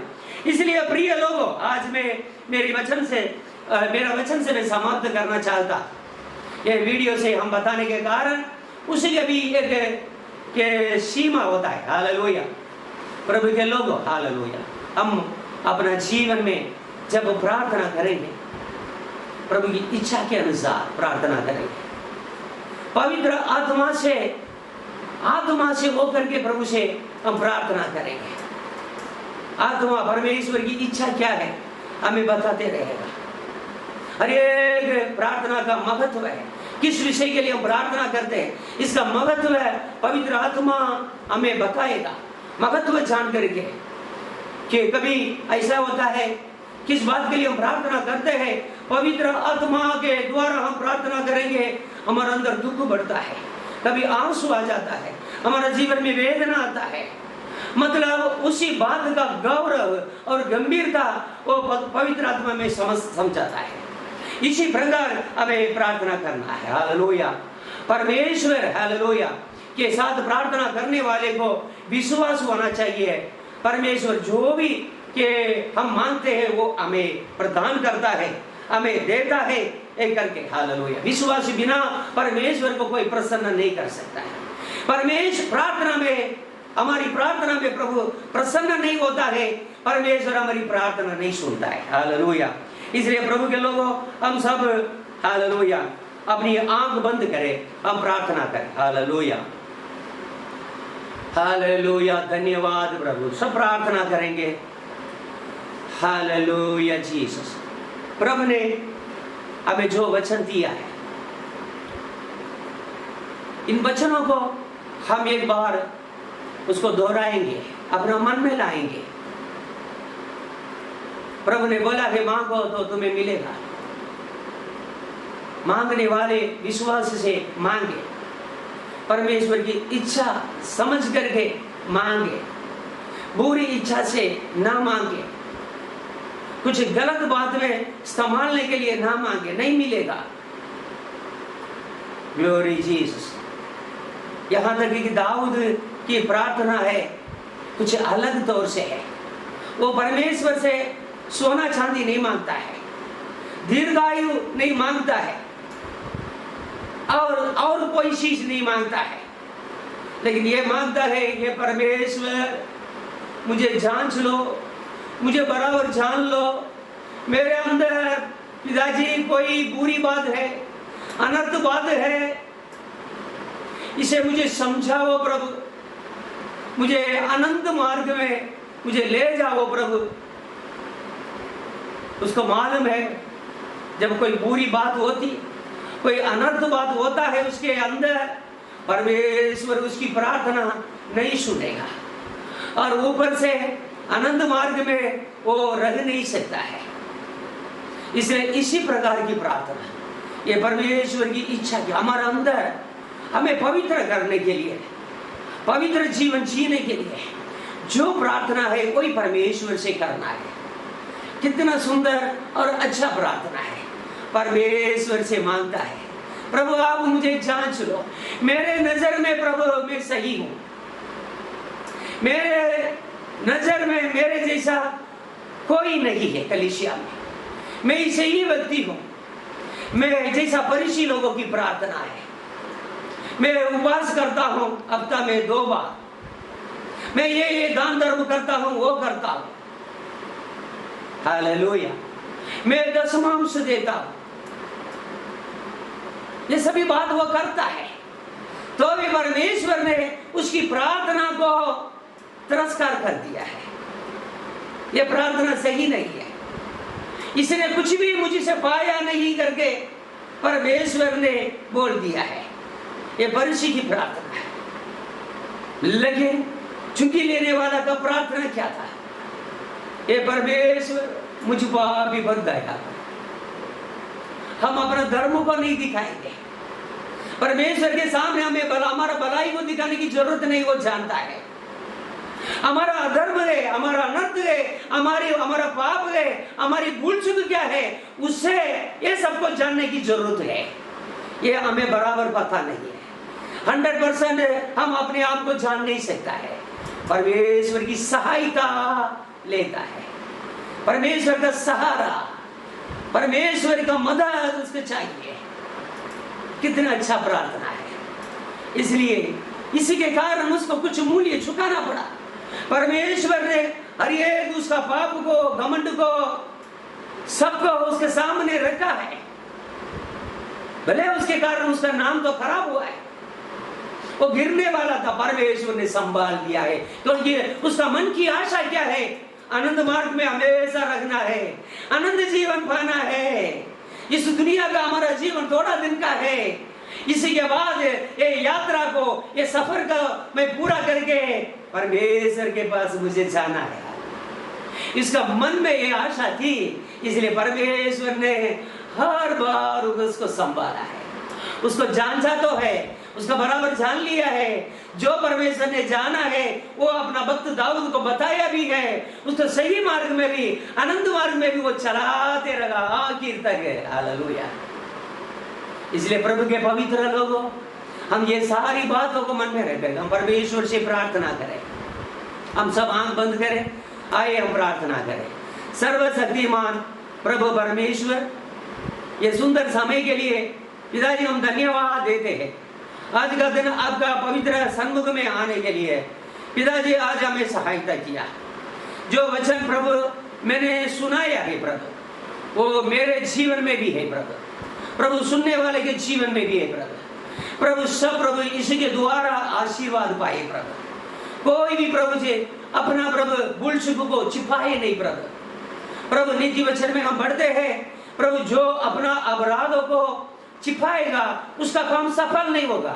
इसलिए प्रिय लोगों, आज मैं मेरा वचन से मैं समाप्त करना चाहता। ये वीडियो से हम बताने के कारण उसी के भी एक के सीमा होता है। हालेलुया। प्रभु के लोगों, हालेलुया, हम अपना जीवन में जब प्रार्थना करेंगे, प्रभु की इच्छा के अनुसार प्रार्थना करेंगे, पवित्र आत्मा से होकर के प्रभु से हम प्रार्थना करेंगे। आत्मा परमेश्वर की इच्छा क्या है हमें बताते रहेगा। हर एक प्रार्थना का महत्व है, किस विषय के लिए हम प्रार्थना करते हैं इसका महत्व है, पवित्र आत्मा हमें बताएगा। महत्व जान करके कि कभी ऐसा होता है, किस बात के लिए हम प्रार्थना करते हैं, पवित्र आत्मा के द्वारा हम प्रार्थना करेंगे, हमारे अंदर दुख बढ़ता है, कभी आंसू आ जाता है, हमारा जीवन में वेदना आता है। मतलब उसी बात का गौरव और गंभीरता वो पवित्र आत्मा में समझाता है। इसी प्रकार हमें प्रार्थना करना है। हालेलुया। परमेश्वर हालेलुया के साथ प्रार्थना करने वाले को विश्वास होना चाहिए। परमेश्वर जो भी के हम मांगते हैं वो हमें प्रदान करता है, हमें देता है एक करके। हालेलुया। विश्वास बिना परमेश्वर को कोई प्रसन्न नहीं कर सकता है। परमेश्वर प्रार्थना में, हमारी प्रार्थना में प्रभु प्रसन्न नहीं होता है, परमेश्वर हमारी प्रार्थना नहीं सुनता है। हालेलुया। इसलिए प्रभु के लोगों, हम सब हालेलुया अपनी आंख बंद करें, हम प्रार्थना करें। हालेलुया। हालेलुया। धन्यवाद प्रभु। सब प्रार्थना करेंगे। Hallelujah Jesus. प्रभु ने हमें जो वचन दिया है, इन वचनों को हम एक बार उसको दोहराएंगे, अपना मन में लाएंगे। प्रभु ने बोला कि मांगो तो तुम्हें मिलेगा। मांगने वाले विश्वास से मांगे, परमेश्वर की इच्छा समझ करके मांगे, बुरी इच्छा से ना मांगे, कुछ गलत बात में संभालने के लिए ना मांगे, नहीं मिलेगा। Glory Jesus. यहां तक कि दाऊद की प्रार्थना है कुछ अलग तौर से है। वो परमेश्वर से सोना चांदी नहीं मांगता है, दीर्घायु नहीं मांगता है, और कोई चीज नहीं मांगता है। लेकिन ये मांगता है कि परमेश्वर मुझे जांच लो, मुझे बराबर जान लो, मेरे अंदर पिताजी कोई बुरी बात है, अनर्थ बात है, इसे मुझे समझाओ प्रभु, मुझे अनंत मार्ग में मुझे ले जाओ प्रभु। उसको मालूम है जब कोई बुरी बात होती, कोई अनर्थ बात होता है उसके अंदर, परमेश्वर उसकी प्रार्थना नहीं सुनेगा और ऊपर से आनंद मार्ग में वो रह नहीं सकता है। इसलिए इसी प्रकार की प्रार्थना ये परमेश्वर की इच्छा की हमारे अंदर हमें पवित्र करने के लिए, पवित्र जीवन जीने के लिए जो प्रार्थना है वही परमेश्वर से करना है। कितना सुंदर और अच्छा प्रार्थना है। परमेश्वर से मांगता है, प्रभु आप मुझे जांच लो, मेरे नजर में प्रभु मैं सही हूं, मेरे नजर में मेरे जैसा कोई नहीं है कलीसिया में, मैं ही सही व्यक्ति हूं, मैं जैसा फरीसी लोगों की प्रार्थना है, मैं उपवास करता हूं हफ्ता में 2 बार, मैं ये दान धर्म करता हूं, वो करता हूं, हालेलुया, मैं दशमांश देता हूं, ये सभी बात वो करता है, तो भी परमेश्वर ने उसकी प्रार्थना को तिरस्कार कर दिया है। ये प्रार्थना सही नहीं है, इसने कुछ भी मुझसे पाया नहीं करके परमेश्वर ने बोल दिया है। ये फरीसी की प्रार्थना है। लेकिन चुंगी लेने वाला का प्रार्थना क्या था? ये परमेश्वर मुझ पापी पर दया कर। हम अपना धर्म को नहीं दिखाएंगे, परमेश्वर के सामने हमें हमारा भलाई को दिखाने की जरूरत नहीं, वो जानता है हमारा अधर्म है, हमारा अनर्थ है, हमारा पाप है, हमारी भूल चूक क्या है, उससे ये सबको जानने की जरूरत है। ये हमें बराबर पता नहीं है, 100% हम अपने आप को जान नहीं सकता है। परमेश्वर की सहायता लेता है, परमेश्वर का सहारा, परमेश्वर का मदद उसको चाहिए। कितना अच्छा प्रार्थना है। इसलिए इसी के कारण उसको कुछ मूल्य चुकाना पड़ा। परमेश्वर ने हर एक उसका पाप को, घमंड को, सबको उसके सामने रखा है। भले उसके कारण उसका नाम तो खराब हुआ है, वो गिरने वाला था, परमेश्वर ने संभाल लिया है, क्योंकि उसका मन की आशा क्या है? आनंद मार्ग में हमेशा रहना है, आनंद जीवन पाना है। इस दुनिया का हमारा जीवन थोड़ा दिन का है, इसी के बाद ये यात्रा को, ये सफर का मैं पूरा करके परमेश्वर के पास मुझे जाना है। इसका मन में ये आशा थी, इसलिए परमेश्वर ने हर बार उसको संभाला है, उसको जांचा तो है, उसका बराबर जान लिया है। जो परमेश्वर ने जाना है वो अपना भक्त दाऊद को बताया भी है, उसको सही मार्ग में भी, आनंद मार्ग में भी वो चलाते रहा आखिर तक। हालेलुया। इसलिए प्रभु के पवित्र लोगों, हम ये सारी बातों को मन में रखकर हम परमेश्वर से प्रार्थना करें। हम सब आंख बंद करें, आइए हम प्रार्थना करें। सर्वशक्तिमान प्रभु परमेश्वर, ये सुंदर समय के लिए पिताजी हम धन्यवाद देते हैं। आज का दिन आपका पवित्र सन्मुख में आने के लिए पिताजी आज हमें सहायता किया। जो वचन प्रभु मैंने सुनाया है प्रभु, वो मेरे जीवन में भी है प्रभु, प्रभु सुनने वाले के जीवन में भी है प्रभु। प्रभु सब प्रभु इसके द्वारा आशीर्वाद पाए प्रभु। कोई भी प्रभु से अपना प्रभु भूल चूक को छिपाए नहीं प्रभु। प्रभु नीति वचन में हम बढ़ते हैं प्रभु, जो अपना अपराधों को छिपाएगा उसका काम सफल नहीं होगा।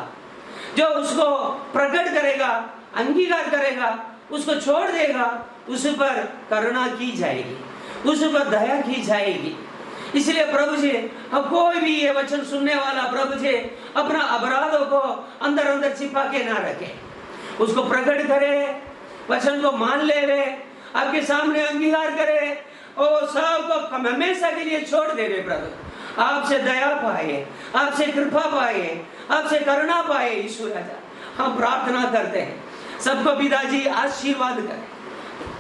जो उसको प्रकट करेगा, अंगीकार करेगा, उसको छोड़ देगा, उस पर करुणा की जाएगी, उस पर दया की जाएगी। इसलिए प्रभु जी, अब कोई भी ये वचन सुनने वाला प्रभु जी अपना अपराधों को अंदर अंदर छिपा के ना रखे, उसको प्रकट करे, वचन को मान ले, आपके सामने अंगीकार करे और सबको हमेशा के लिए छोड़ दे प्रभु। आपसे दया पाए, आपसे कृपा पाए, आपसे करुणा पाए। ईश्वर राजा, हम प्रार्थना करते हैं सबको पिताजी आशीर्वाद करें।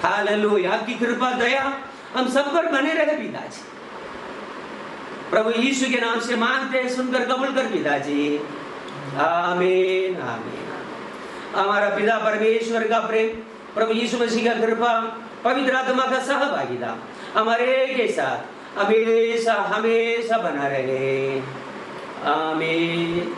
हालेलुया। आपकी कृपा दया हम सब पर बने रहे पिताजी। प्रभु यीशु के नाम से मांगते हैं, सुनकर कबूल कर पिताजी। आमीन आमीन। हमारा पिता परमेश्वर का प्रेम, प्रभु यीशु मसीह का कृपा, पवित्र आत्मा का सहभागिता हमारे के साथ हमेशा हमेशा बना रहे। आमीन।